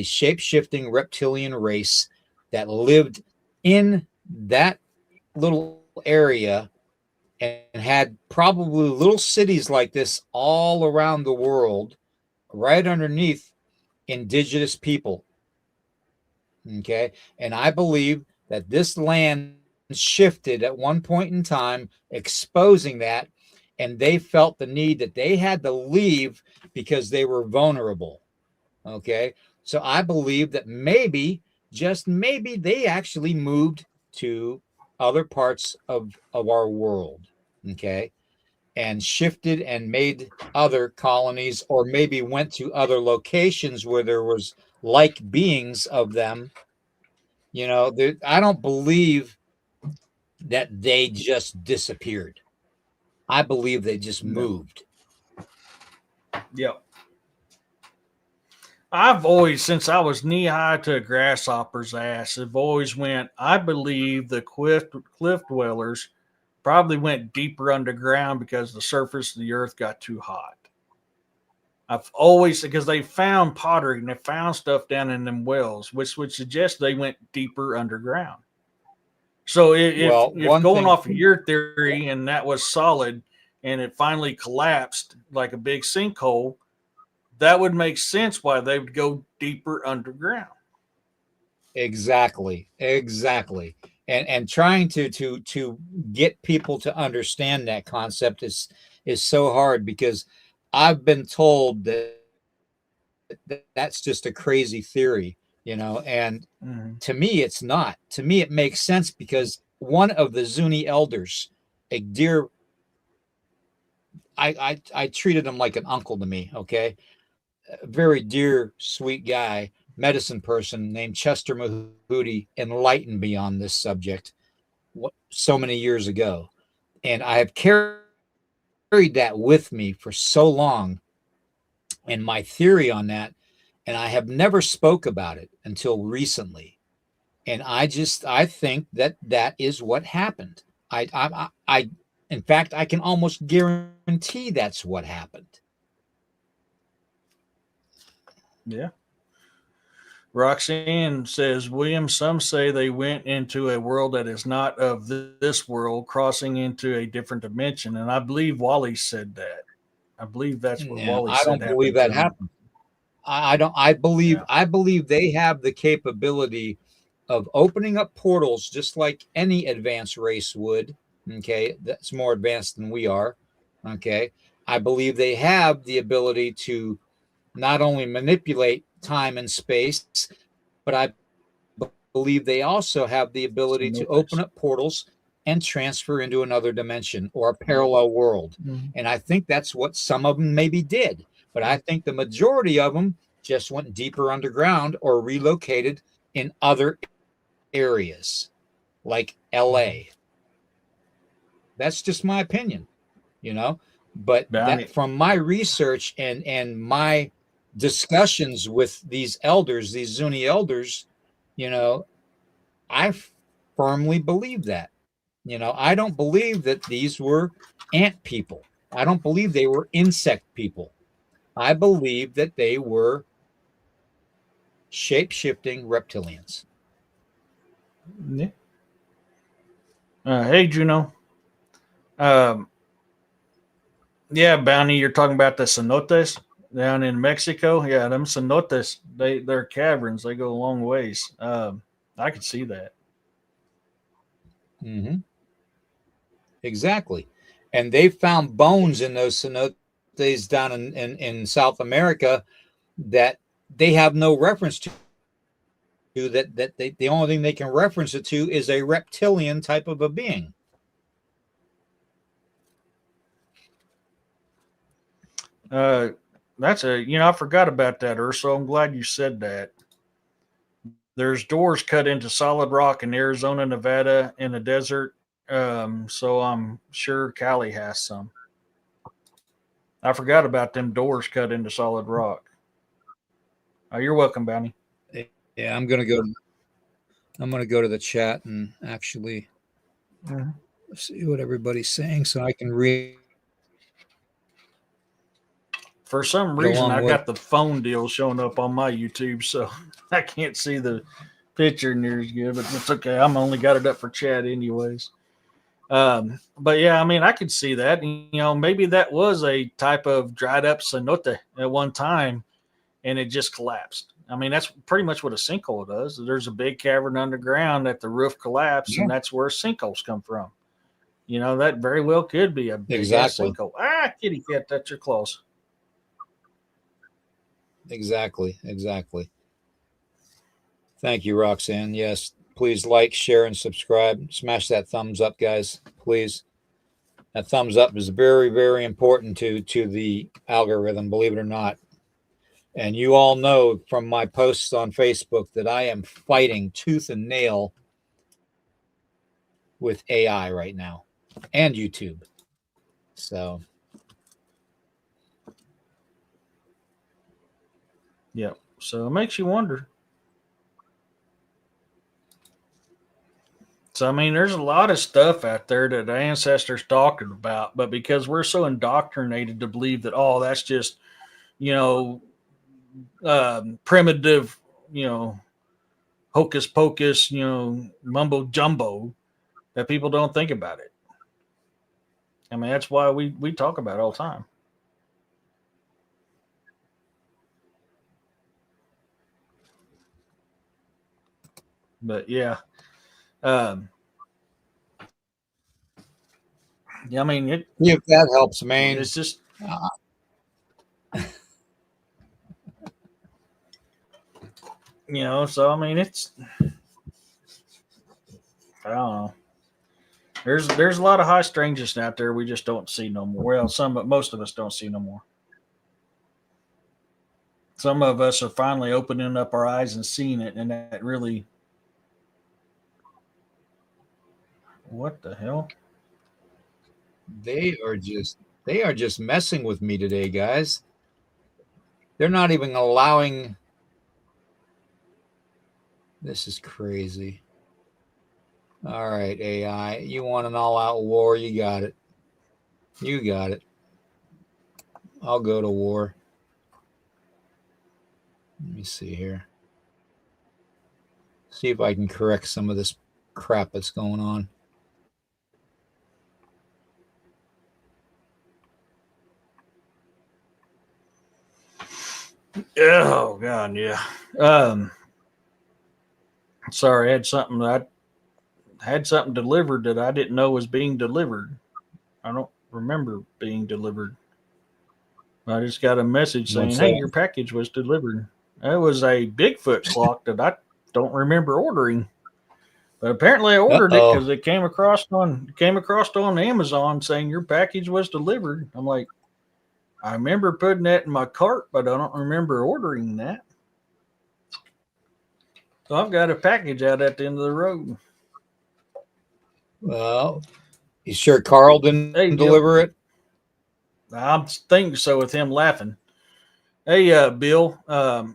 shape-shifting reptilian race that lived in that little area and had probably little cities like this all around the world, right underneath indigenous people. Okay. And I believe that this land shifted at one point in time, exposing that, and they felt the need that they had to leave because they were vulnerable. Okay. So I believe that maybe, just maybe, they actually moved to other parts of our world. Okay. And shifted and made other colonies, or maybe went to other locations where there was like beings of them. I don't believe that they just disappeared. I believe they just moved. Yep. I've always, since I was knee high to a grasshopper's ass, have always went, I believe the cliff dwellers probably went deeper underground because the surface of the earth got too hot. I've always, because they found pottery and they found stuff down in them wells, which would suggest they went deeper underground. So if going off of your theory and that was solid and it finally collapsed like a big sinkhole, that would make sense why they would go deeper underground. Exactly. And trying to get people to understand that concept is so hard, because I've been told that that's just a crazy theory, and to me it's not. To me it makes sense, because one of the Zuni elders, a dear, I treated him like an uncle to me, okay? A very dear, sweet guy, medicine person named Chester Mahudi, enlightened me on this subject so many years ago. And I have carried that with me for so long, and my theory on that, and I have never spoke about it until recently. And I think that is what happened. In fact, I can almost guarantee that's what happened. Yeah. Roxanne says, William, some say they went into a world that is not of this world, crossing into a different dimension. And I believe Wally said that. I believe that's what Wally said. I don't believe that happened. I believe they have the capability of opening up portals just like any advanced race would. Okay. That's more advanced than we are. Okay. I believe they have the ability to not only manipulate time and space, but I believe they also have the ability to open up portals and transfer into another dimension or a parallel world. And I think that's what some of them maybe did. But I think the majority of them just went deeper underground or relocated in other areas like LA. That's just my opinion, but that, from my research and my discussions with these Zuni elders, I firmly believe that. I don't believe that these were ant people. I don't believe they were insect people. I believe that they were shape-shifting reptilians. Yeah. Hey, Juno. Yeah, Bounty, you're talking about the cenotes down in Mexico. Yeah, them cenotes, they're caverns. They go a long ways. I could see that. Mm-hmm. Exactly. And they found bones in those cenotes down in South America that they have no reference to. The only thing they can reference it to is a reptilian type of a being. I forgot about that, Urso. I'm glad you said that. There's doors cut into solid rock in Arizona, Nevada, in the desert. So I'm sure Cali has some. I forgot about them doors cut into solid rock. Oh, you're welcome, Bounty. Yeah, I'm gonna go. I'm gonna go to the chat and actually see what everybody's saying, so I can read. For some reason, I got the phone deal showing up on my YouTube, so I can't see the picture near as good, but it's okay. I'm only got it up for chat anyways. But yeah, I mean, I could see that. You know, maybe that was a type of dried up cenote at one time, and it just collapsed. I mean, that's pretty much what a sinkhole does. There's a big cavern underground that the roof collapsed, and that's where sinkholes come from. You know, that very well could be a big sinkhole. Ah, kitty cat, that's your claws. Exactly. Thank you, Roxanne. Yes, please like, share, and subscribe. Smash that thumbs up, guys, please. That thumbs up is very, very important to the algorithm, believe it or not. And you all know from my posts on Facebook that I am fighting tooth and nail with AI right now and YouTube. So, yeah. So it makes you wonder. So, I mean, there's a lot of stuff out there that the ancestors talking about, but because we're so indoctrinated to believe that, oh, that's just, you know, primitive, you know, hocus pocus, you know, mumbo jumbo, that people don't think about it. I mean, that's why we talk about it all the time. But yeah. Yeah, I mean, if that helps, man. It's just you know, so I mean, it's I don't know. There's a lot of high strangeness out there we just don't see no more. Well, most of us don't see no more. Some of us are finally opening up our eyes and seeing it, and that really, what the hell? They are just messing with me today, guys. They're not even allowing. This is crazy. All right, AI, you want an all-out war? You got it. I'll go to war. Let me see here. See if I can correct some of this crap that's going on. Oh God, yeah. Sorry, I had something delivered that I didn't know was being delivered. I don't remember being delivered. I just got a message saying, "Hey, your package was delivered." It was a Bigfoot clock that I don't remember ordering, but apparently I ordered it because it came across on Amazon saying your package was delivered. I'm like, I remember putting that in my cart, but I don't remember ordering that. So I've got a package out at the end of the road. Well, you sure Carl didn't deliver it? I'm thinking so with him laughing. Hey, Bill,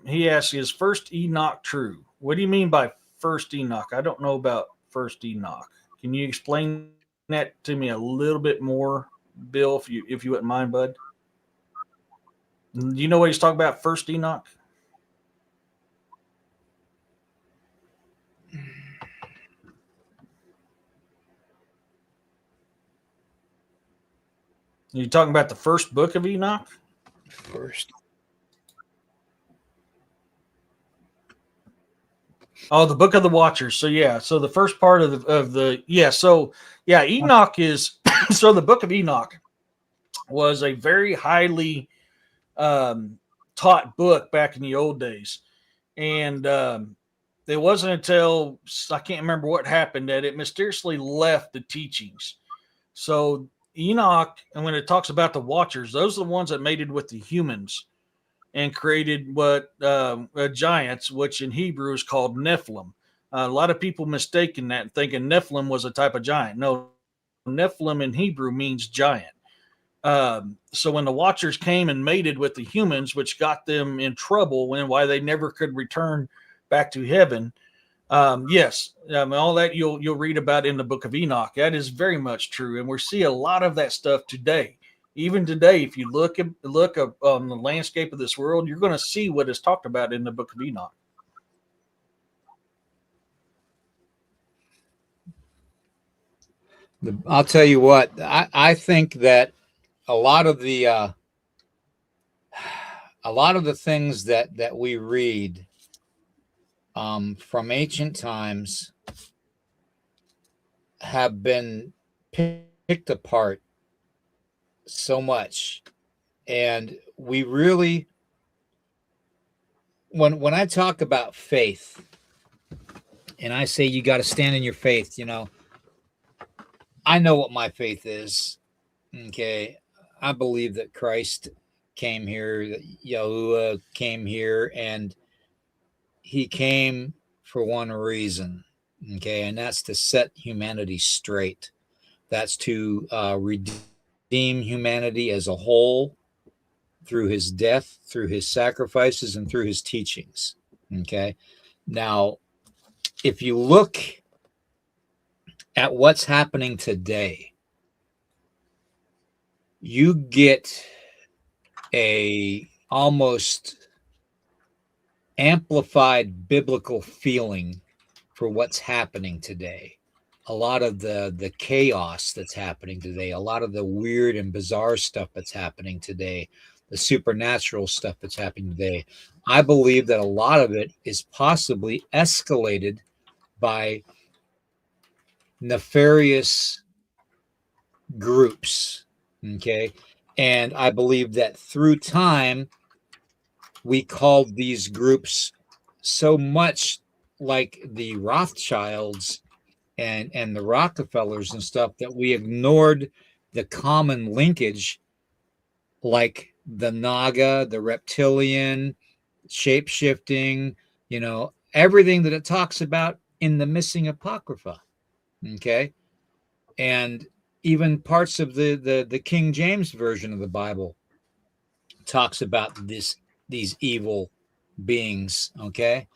he asked, is first Enoch true? What do you mean by first Enoch? I don't know about first Enoch. Can you explain that to me a little bit more, Bill, if you wouldn't mind, bud? Do you know what he's talking about, first Enoch? Are you talking about the first book of Enoch? First. Oh, the Book of the Watchers. So yeah, so the first part of the Enoch is so the Book of Enoch was a very highly taught book back in the old days, and it wasn't until I can't remember what happened that it mysteriously left the teachings. So Enoch, and when it talks about the Watchers, those are the ones that mated with the humans and created what giants, which in Hebrew is called Nephilim. A lot of people mistaken that, thinking Nephilim was a type of giant. No, Nephilim in Hebrew means giant. So when the Watchers came and mated with the humans, which got them in trouble, when why they never could return back to heaven. Yes, all that you'll read about in the Book of Enoch. That is very much true, and we see a lot of that stuff today. Even today, if you look on the landscape of this world, you're going to see what is talked about in the Book of Enoch. I'll tell you what, I think that a lot of the things that we read from ancient times have been picked apart so much, and we really, when I talk about faith, and I say you got to stand in your faith, I know what my faith is. Okay, I believe that Christ came here, that Yahuwah came here, and he came for one reason. Okay, and that's to set humanity straight. That's to redeem humanity as a whole through his death, through his sacrifices, and through his teachings. Okay, now if you look at what's happening today, you get a almost amplified biblical feeling for what's happening today. A lot of the chaos that's happening today, a lot of the weird and bizarre stuff that's happening today, the supernatural stuff that's happening today. I believe that a lot of it is possibly escalated by nefarious groups. Okay. And I believe that through time, we called these groups so much like the Rothschilds and the Rockefellers and stuff that we ignored the common linkage, like the Naga, the reptilian, shape-shifting, everything that it talks about in the missing Apocrypha. Okay. And even parts of the King James version of the Bible talks about these evil beings. Okay.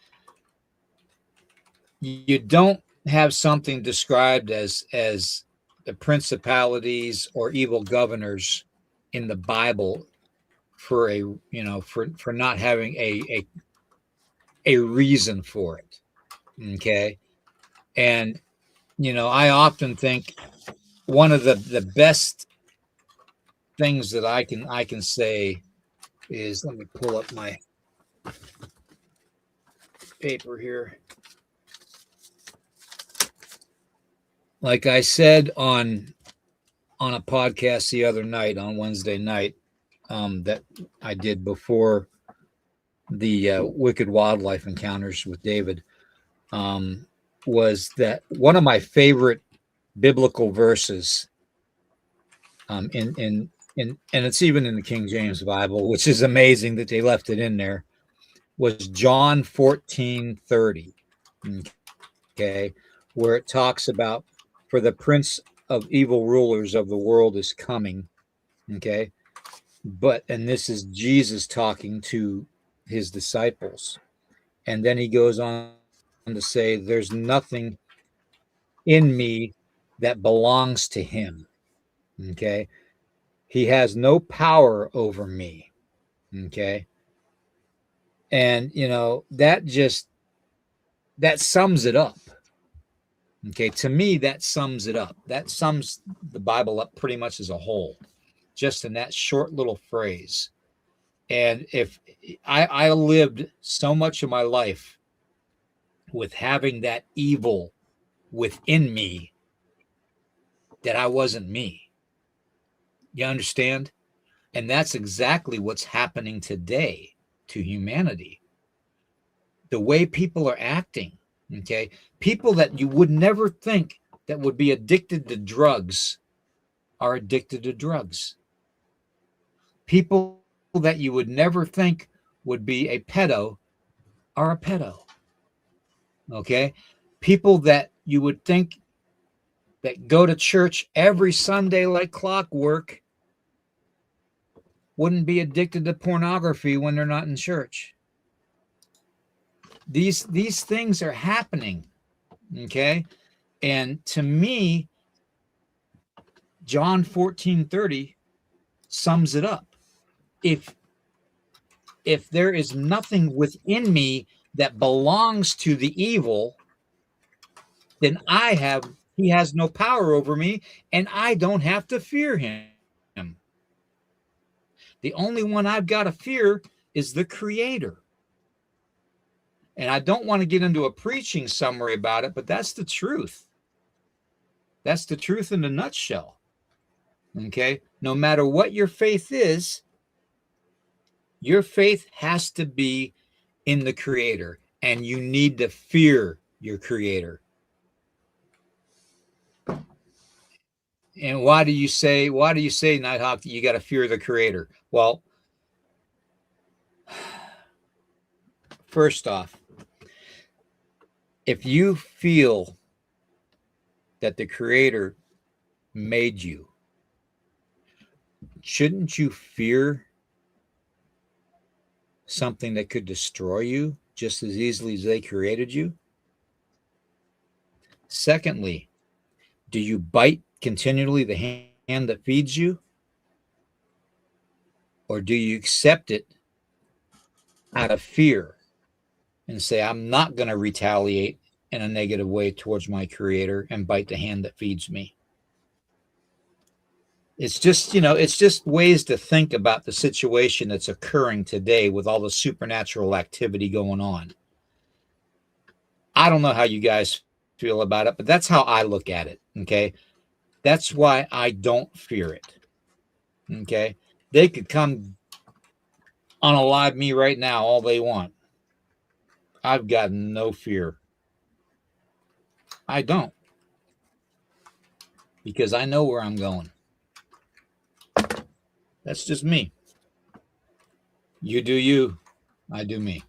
You don't have something described as the principalities or evil governors in the Bible for for not having a reason for it. Okay. And I often think one of the best things that I can say is, let me pull up my paper here. Like I said on a podcast the other night, on Wednesday night, that I did before the Wicked Wildlife Encounters with David, was that one of my favorite biblical verses, and it's even in the King James Bible, which is amazing that they left it in there, was John 14:30. Okay, where it talks about, for the prince of evil rulers of the world is coming. Okay, and this is Jesus talking to his disciples, and then he goes on to say, there's nothing in me that belongs to him. Okay, he has no power over me. Okay, and that sums it up. Okay, to me, that sums it up. That sums the Bible up pretty much as a whole, just in that short little phrase. And if I lived so much of my life with having that evil within me that I wasn't me. You understand? And that's exactly what's happening today to humanity. The way people are acting. Okay, people that you would never think that would be addicted to drugs are addicted to drugs. People that you would never think would be a pedo are a pedo. Okay? People that you would think that go to church every Sunday like clockwork wouldn't be addicted to pornography when they're not in church. These things are happening. Okay? And to me, John 14:30 sums it up. If there is nothing within me that belongs to the evil, then he has no power over me, and I don't have to fear him. The only one I've got to fear is the Creator. And I don't want to get into a preaching summary about it, but that's the truth. That's the truth in a nutshell. Okay? No matter what your faith is, your faith has to be in the Creator, and you need to fear your Creator. And why do you say, Nighthawk, that you got to fear the Creator? Well, first off, if you feel that the Creator made you, shouldn't you fear something that could destroy you just as easily as they created you? Secondly, do you bite continually the hand that feeds you? Or do you accept it out of fear and say, I'm not going to retaliate in a negative way towards my Creator and bite the hand that feeds me? It's just, it's just ways to think about the situation that's occurring today with all the supernatural activity going on. I don't know how you guys feel about it, but that's how I look at it. Okay. That's why I don't fear it. Okay. They could come unalive me right now all they want. I've got no fear. I don't. Because I know where I'm going. That's just me. You do you. I do me.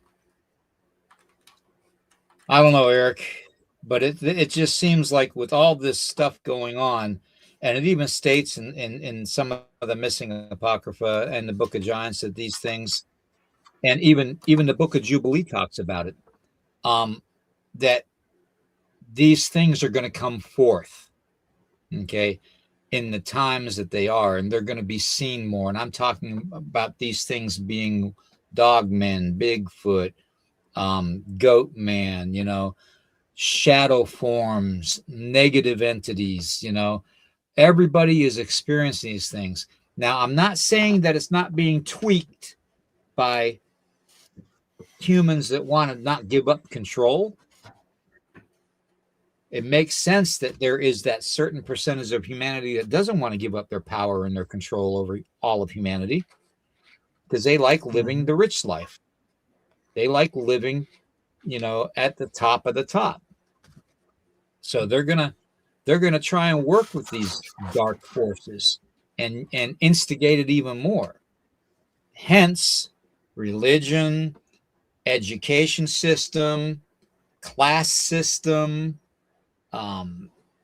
I don't know, Eric, but it just seems like with all this stuff going on, and it even states in some of the missing Apocrypha and the Book of Giants that these things, and even the Book of Jubilee talks about it, that these things are going to come forth, okay, in the times that they are, and they're going to be seen more. And I'm talking about these things being dogmen, Bigfoot, goat man, shadow forms, negative entities, everybody is experiencing these things. Now, I'm not saying that it's not being tweaked by humans that want to not give up control. It makes sense that there is that certain percentage of humanity that doesn't want to give up their power and their control over all of humanity because they like living the rich life. They like living, at the top of the top. So they're gonna try and work with these dark forces and instigate it even more. Hence, religion, education system, class system,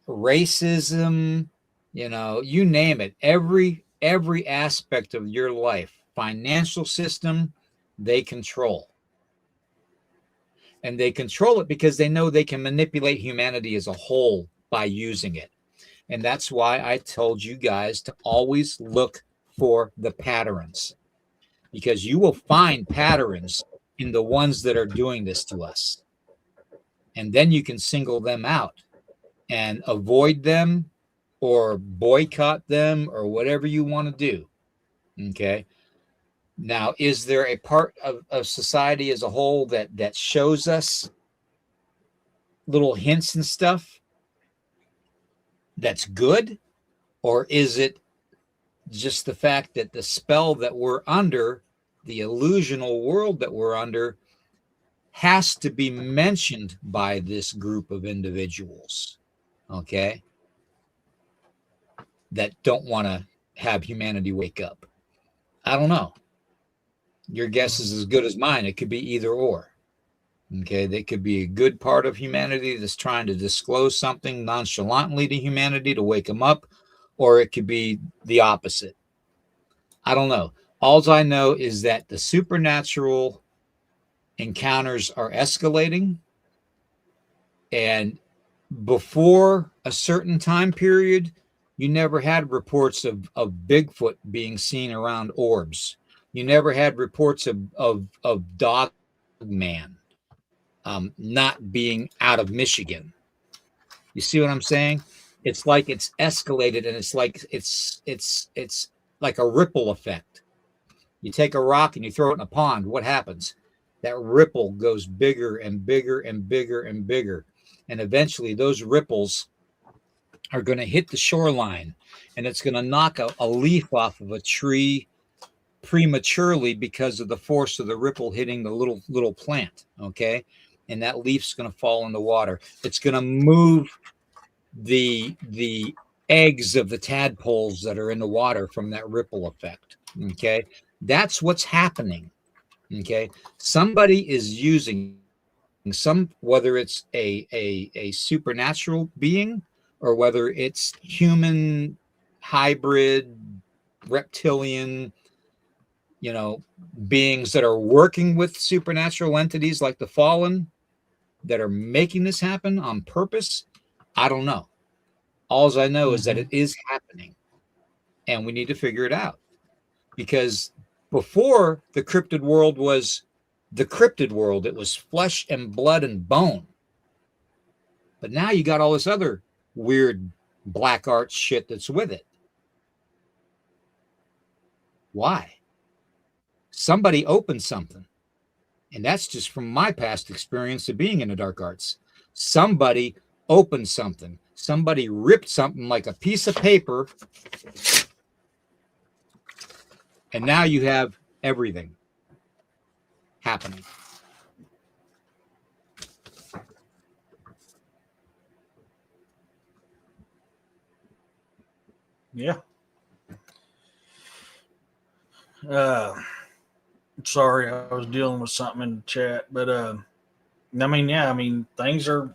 racism, you name it. Every aspect of your life, financial system, they control. And they control it because they know they can manipulate humanity as a whole by using it. And that's why I told you guys to always look for the patterns, because you will find patterns in the ones that are doing this to us. And then you can single them out and avoid them or boycott them or whatever you want to do. Okay. Now, is there a part of society as a whole that shows us little hints and stuff that's good? Or is it just the fact that the spell that we're under, the illusional world that we're under, has to be mentioned by this group of individuals, okay, that don't want to have humanity wake up? I don't know. Your guess is as good as mine. It could be either or. Okay, they could be a good part of humanity that's trying to disclose something nonchalantly to humanity to wake them up, or it could be the opposite. I don't know. All I know is that the supernatural encounters are escalating, and before a certain time period, you never had reports of Bigfoot being seen around orbs. You never had reports of dog man not being out of Michigan. You see what I'm saying? It's like it's escalated, and it's like it's like a ripple effect. You take a rock and you throw it in a pond. What happens? That ripple goes bigger and bigger and bigger and bigger, and eventually those ripples are going to hit the shoreline, and it's going to knock a leaf off of a tree prematurely because of the force of the ripple hitting the little plant. Okay, and that leaf's going to fall in the water. It's going to move the eggs of the tadpoles that are in the water from that ripple effect. Okay, that's what's happening. Okay, somebody is using some, whether it's a supernatural being or whether it's human, hybrid, reptilian, beings that are working with supernatural entities like the fallen that are making this happen on purpose. I don't know. All I know is that it is happening, and we need to figure it out, because before the cryptid world was the cryptid world, it was flesh and blood and bone. But now you got all this other weird black art shit that's with it. Why? Somebody opened something. And that's just from my past experience of being in the dark arts. Somebody opened something. Somebody ripped something like a piece of paper. And now you have everything happening. Yeah. Sorry, I was dealing with something in the chat, but things are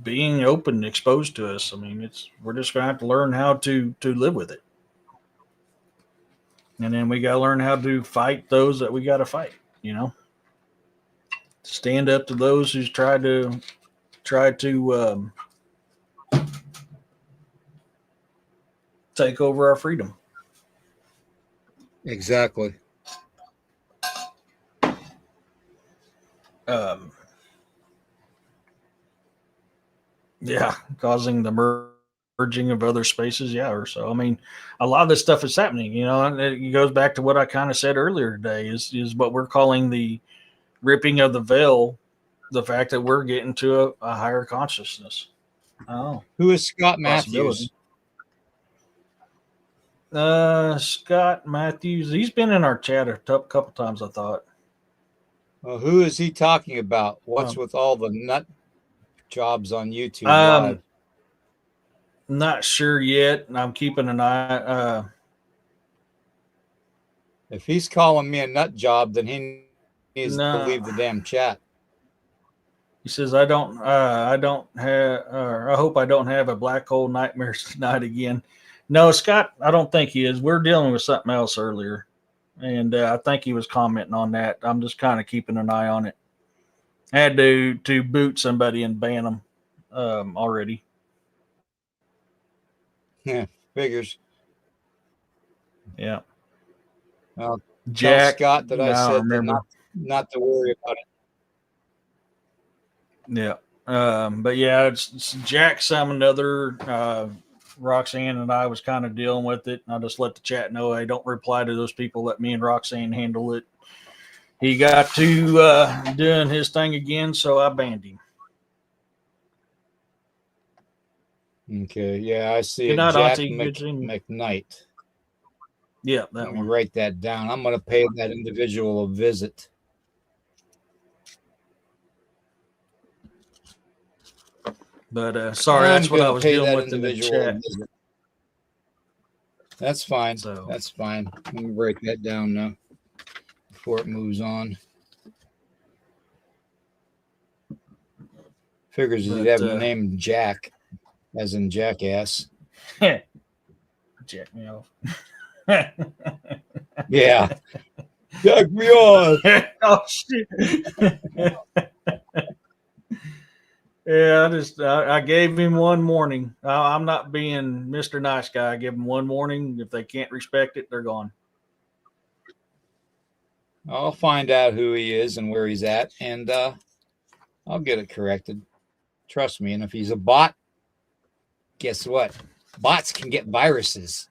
being open and exposed to us. I mean, we're just gonna have to learn how to live with it, and then we gotta learn how to fight those that we gotta fight. Stand up to those who's tried to take over our freedom. Exactly. Yeah, causing the merging of other spaces. Yeah, or so. I mean, a lot of this stuff is happening. And it goes back to what I kind of said earlier today. Is what we're calling the ripping of the veil. The fact that we're getting to a higher consciousness. Oh, who is Scott Matthews? Scott Matthews. He's been in our chat a couple times, I thought. Well, who is he talking about? What's with all the nut jobs on YouTube Live? Not sure yet. I'm keeping an eye. If he's calling me a nut job, then he needs to leave the damn chat. He says, I hope I don't have a black hole nightmare tonight again. No, Scott, I don't think he is. We're dealing with something else earlier. And I think he was commenting on that. I'm just kind of keeping an eye on it. I had to boot somebody and ban them already. Yeah, figures. Yeah. Well, Jack, tell Scott that I said not to worry about it. Yeah. But yeah, it's Jack, some another. Roxanne and I was kind of dealing with it. And I just let the chat know, hey, don't reply to those people. Let me and Roxanne handle it. He got to doing his thing again, so I banned him. Okay, yeah, I see Good night, Jack Auntie. McKnight. Yeah, let me write that down. I'm going to pay that individual a visit. But sorry, that's what I was dealing with in the chat. That's fine. So That's fine. Let me break that down now before it moves on. Figures you'd have the name Jack, as in jackass. Jack me off. Yeah. Jack me off. Oh shit. Yeah, I gave him one warning. I'm not being Mr. Nice Guy. I give him one warning. If they can't respect it, they're gone. I'll find out who he is and where he's at, and I'll get it corrected. Trust me. And if he's a bot, guess what? Bots can get viruses.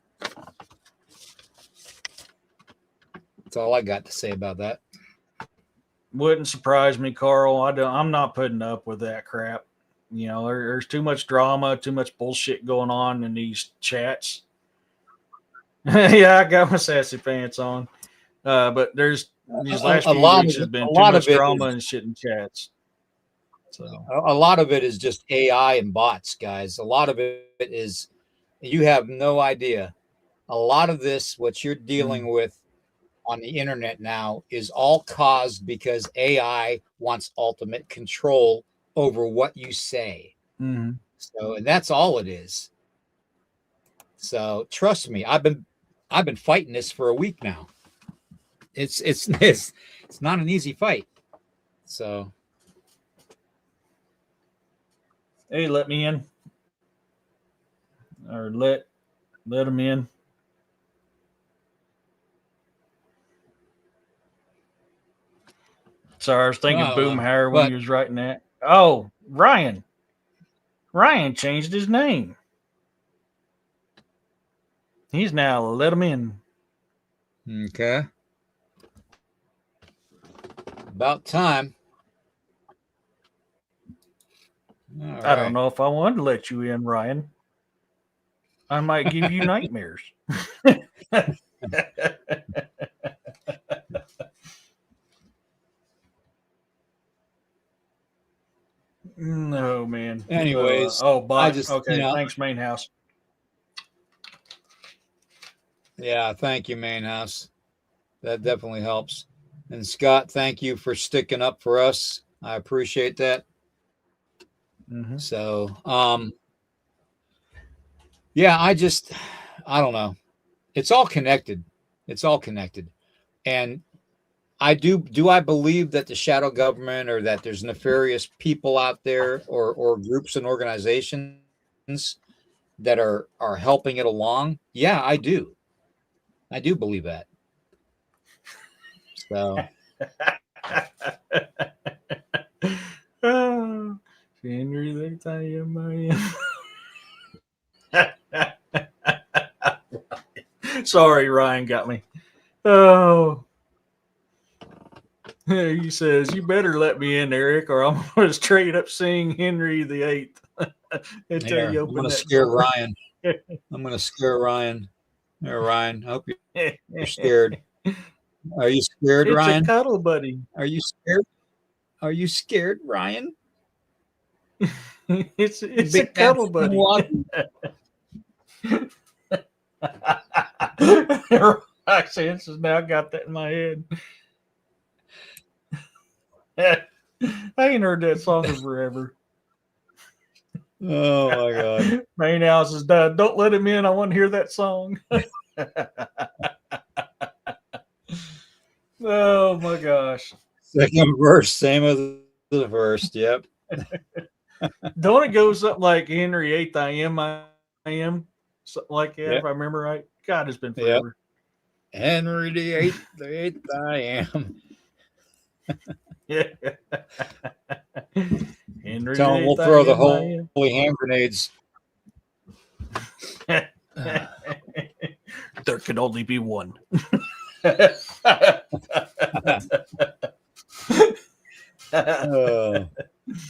That's all I got to say about that. Wouldn't surprise me, Carl. I'm not putting up with that crap. You know, there's too much drama, too much bullshit going on in these chats. Yeah, I got my sassy pants on. But there's these last few weeks has been too much drama and shit in chats. So a lot of it is just AI and bots, guys. A lot of it is, you have no idea. A lot of this, what you're dealing with on the internet now, is all caused because AI wants ultimate control over what you say. So, and that's all it is. So trust me, I've been fighting this for a week now. It's not an easy fight. So, hey, let me in, or let them in. Sorry, I was thinking Boomhauer when he was writing that. Oh, Ryan. Ryan changed his name. He's now let him in. Okay. About time. I don't know if I wanted to let you in, Ryan. I might give you nightmares. No, man. Anyways, bye. Okay, thanks, Main House. Yeah, thank you, Main House. That definitely helps. And Scott, thank you for sticking up for us. I appreciate that. So, yeah, I don't know. It's all connected. It's all connected. And I believe that the shadow government, or that there's nefarious people out there, or groups and organizations that are helping it along? Yeah, I do. I do believe that. So Henry, they tell you, sorry, Ryan got me. Oh. He says, "You better let me in, Eric, or I'm going to straight up sing Henry VIII." I'm going to scare Ryan. I'm going to scare Ryan. There, Ryan. I hope you're scared. Are you scared, Ryan? It's a cuddle buddy. Are you scared? Are you scared, Ryan? It's a cuddle buddy. Roxanne says, "Now I got that in my head." I ain't heard that song in forever. Oh my God. Main House is done. Don't let him in. I want to hear that song. Oh my gosh. Second verse, same as the first. Yep. Don't it goes up like Henry VIII, I am, something like that, if I remember right? God, it's been forever. Yep. Henry VIII, the eighth I am. Yeah. Henry Tell him we'll throw the holy hand grenades. There can only be one.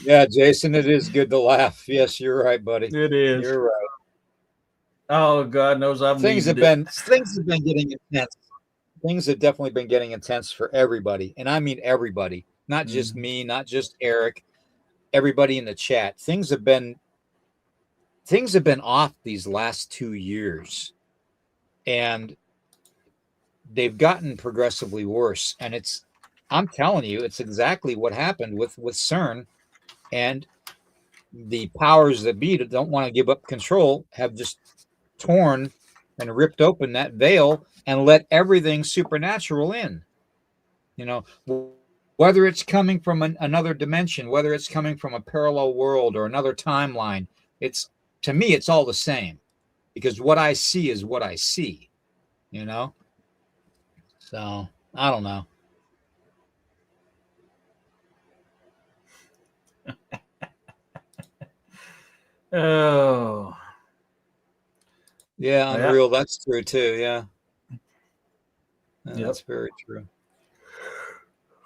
Yeah, Jason, it is good to laugh. Yes, you're right, buddy. It is. You're right. Oh, God knows things have been getting intense. Things have definitely been getting intense for everybody, and I mean everybody, not just me, not just Eric. Everybody in the chat. Things have been off these last 2 years, and they've gotten progressively worse. And I'm telling you, it's exactly what happened with CERN, and the powers that be that don't want to give up control have just torn and ripped open that veil and let everything supernatural in. You know, whether it's coming from another dimension, whether it's coming from a parallel world or another timeline, to me, it's all the same, because what I see is what I see, you know? So I don't know. Oh, Yeah, yeah. unreal. That's true too. Yeah. Yep. That's very true.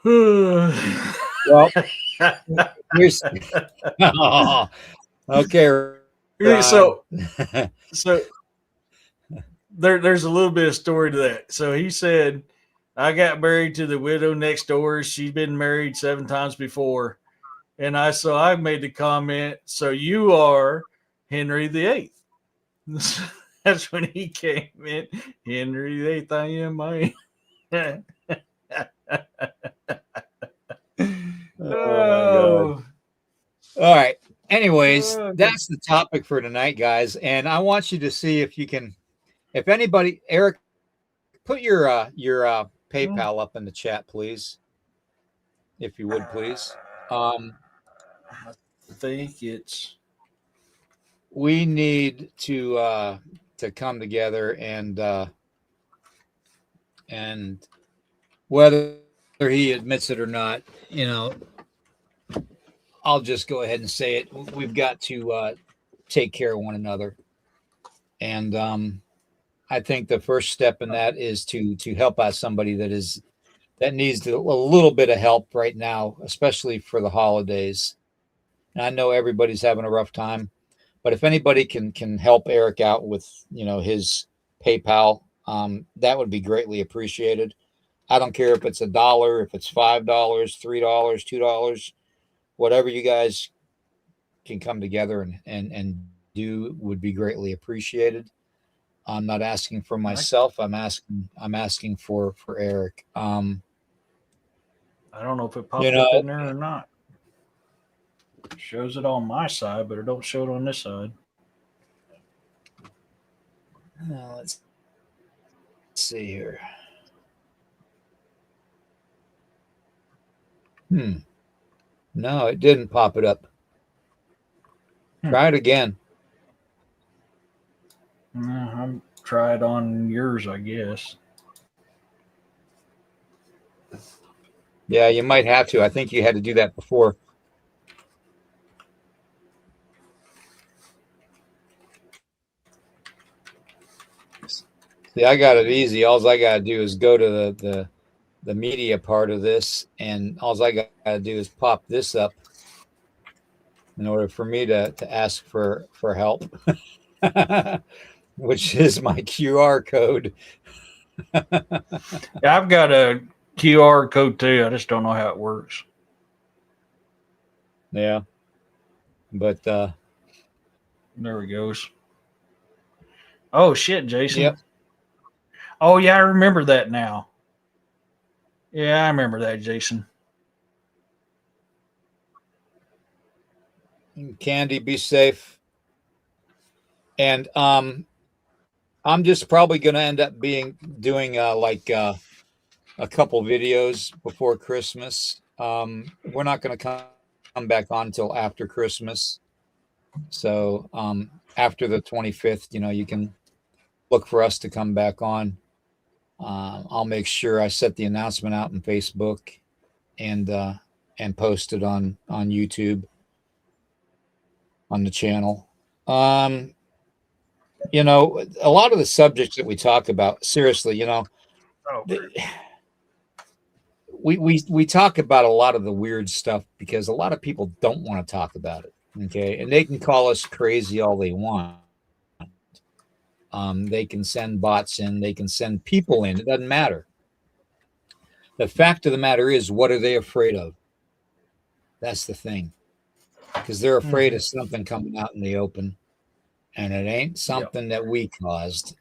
Well, Well, here's okay, Ron. so there's a little bit of story to that. So he said, I got married to the widow next door. She's been married 7 times before. And I made the comment, so you are Henry VIII. That's when he came in. Henry VIII, I am I. Oh, all right. Anyways, that's the topic for tonight, guys. And I want you to see if you can, if anybody, Eric, put your PayPal up in the chat, please, if you would, please. I think it's. We need to come together and whether he admits it or not, you know, I'll just go ahead and say it. We've got to take care of one another, and I think the first step in that is to help out somebody that needs a little bit of help right now, especially for the holidays. And I know everybody's having a rough time, but if anybody can help Eric out with, you know, his PayPal, that would be greatly appreciated. I don't care if it's $1, if it's $5, $3, $2, whatever you guys can come together and do would be greatly appreciated. I'm not asking for myself. I'm asking for Eric. I don't know if it popped up in there or not. It shows it on my side, but it don't show it on this side. Let's see here. No, it didn't pop it up. Try it again. I'll try it on yours, I guess. Yeah, you might have to. I think you had to do that before. See, I got it easy. All I got to do is go to the media part of this, and all I got to do is pop this up in order for me to ask for help, which is my QR code. Yeah, I've got a QR code too. I just don't know how it works. Yeah. But there we goes. Oh shit, Jason. Yep. Oh yeah, I remember that now. Yeah, I remember that, Jason. Candy, be safe. And I'm just probably going to end up doing a couple videos before Christmas. We're not going to come back on until after Christmas. So after the 25th, you know, you can look for us to come back on. I'll make sure I set the announcement out on Facebook and post it on YouTube on the channel. You know, a lot of the subjects that we talk about, seriously, you know, we talk about a lot of the weird stuff because a lot of people don't want to talk about it. Okay. And they can call us crazy all they want. They can send bots in, they can send people in. It doesn't matter. The fact of the matter is, what are they afraid of? That's the thing. Because they're afraid of something coming out in the open. And it ain't something that we caused.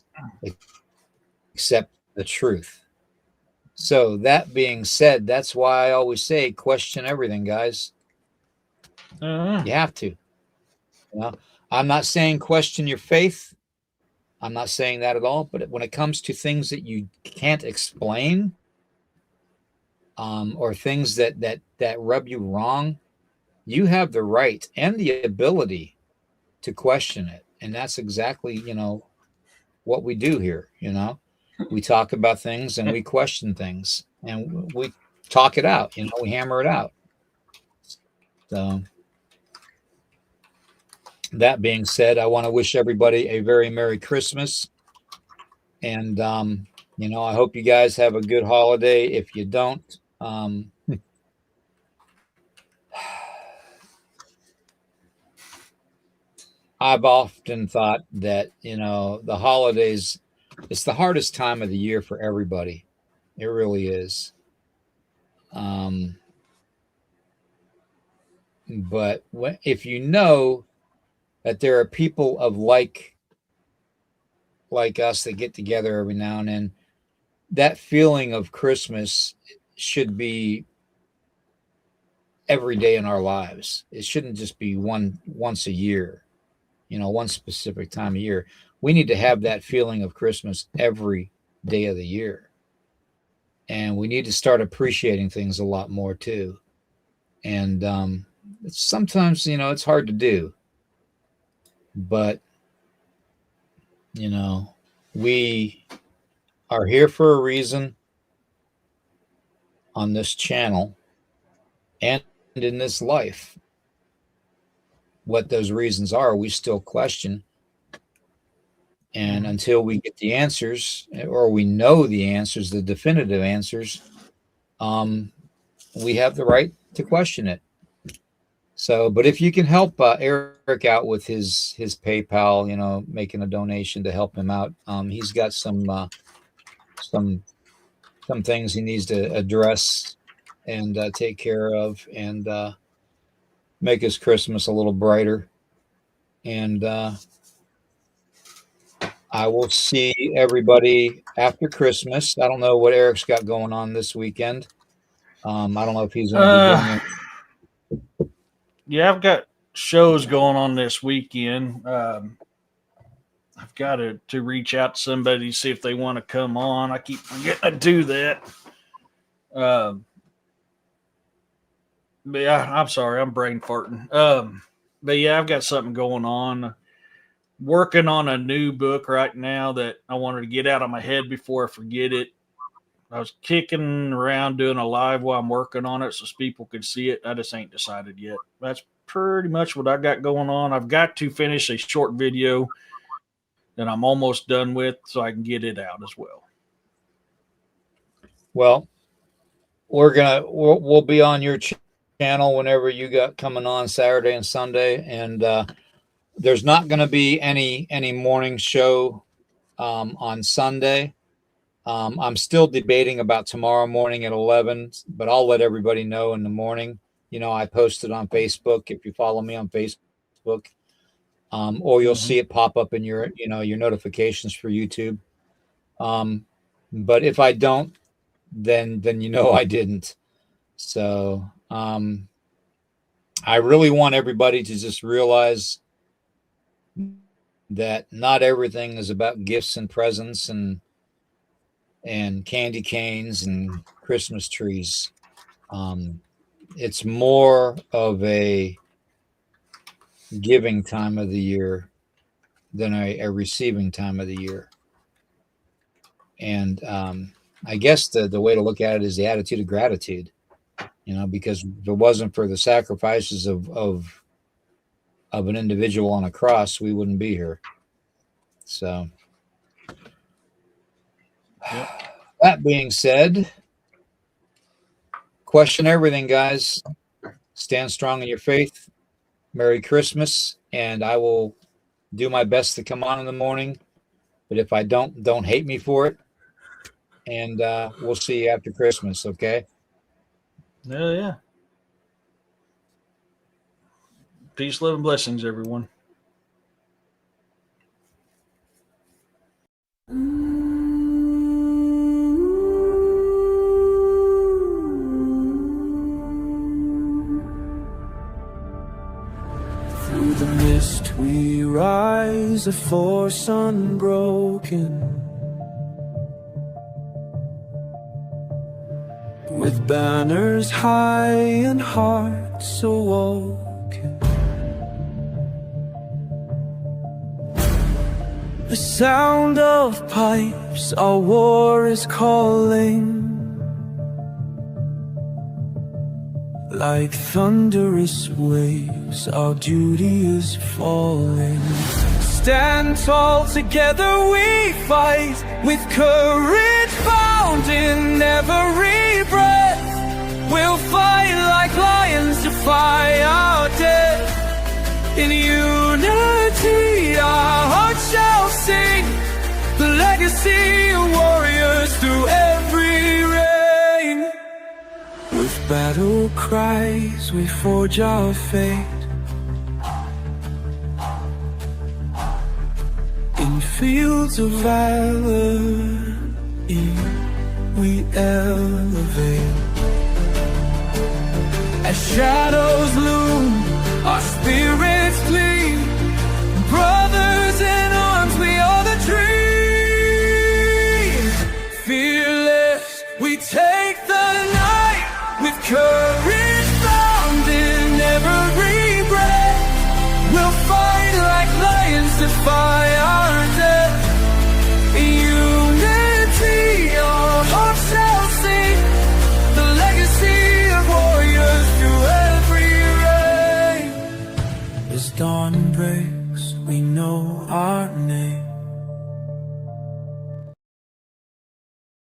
accept the truth. So that being said, that's why I always say question everything, guys. You have to. I'm not saying question your faith. I'm not saying that at all. But when it comes to things that you can't explain, or things that rub you wrong, you have the right and the ability to question it. And that's exactly, what we do here. We talk about things and we question things and we talk it out. We hammer it out. So that being said, I want to wish everybody a very Merry Christmas. And, I hope you guys have a good holiday. If you don't, I've often thought that, the holidays, it's the hardest time of the year for everybody. It really is. But if you know that there are people of like us that get together every now and then, that feeling of Christmas should be every day in our lives. It shouldn't just be once a year, one specific time of year. We need to have that feeling of Christmas every day of the year. And we need to start appreciating things a lot more too. And sometimes, it's hard to do. But, we are here for a reason on this channel and in this life. What those reasons are, we still question. And until we get the answers, or we know the answers, the definitive answers, we have the right to question it. So, but if you can help Eric out with his PayPal, making a donation to help him out, he's got some things he needs to address and take care of, and make his Christmas a little brighter. And I will see everybody after Christmas. I don't know what Eric's got going on this weekend. I don't know if he's going to be doing it. Yeah, I've got shows going on this weekend. I've got to reach out to somebody to see if they want to come on. I keep forgetting to do that. But yeah, I'm sorry, I'm brain farting. But yeah, I've got something going on. Working on a new book right now that I wanted to get out of my head before I forget it. I was kicking around doing a live while I'm working on it so people could see it. I just ain't decided yet. That's pretty much what I got going on. I've got to finish a short video that I'm almost done with so I can get it out as well. Well, we'll be on your channel whenever you got coming on Saturday and Sunday, and there's not going to be any morning show on Sunday. I'm still debating about tomorrow morning at 11, but I'll let everybody know in the morning. I posted on Facebook if you follow me on Facebook, or you'll see it pop up in your notifications for YouTube. But if I don't, then I didn't. So I really want everybody to just realize that not everything is about gifts and presents and candy canes and Christmas trees. It's more of a giving time of the year than a receiving time of the year. And I guess the way to look at it is the attitude of gratitude, because if it wasn't for the sacrifices of an individual on a cross, we wouldn't be here. So that being said, question everything, guys. Stand strong in your faith. Merry Christmas. And I will do my best to come on in the morning. But if I don't hate me for it. And we'll see you after Christmas, okay? Yeah. Peace, love, and blessings, everyone. remains a force unbroken, with banners high and hearts awoken. The sound of pipes, our war is calling. Like thunderous waves, our duty is falling. Stand tall, together we fight, with courage found in every breath. We'll fight like lions, defy our death. In unity our hearts shall sing the legacy of warriors through every reign. With battle cries we forge our fate, in fields of valor we elevate. As shadows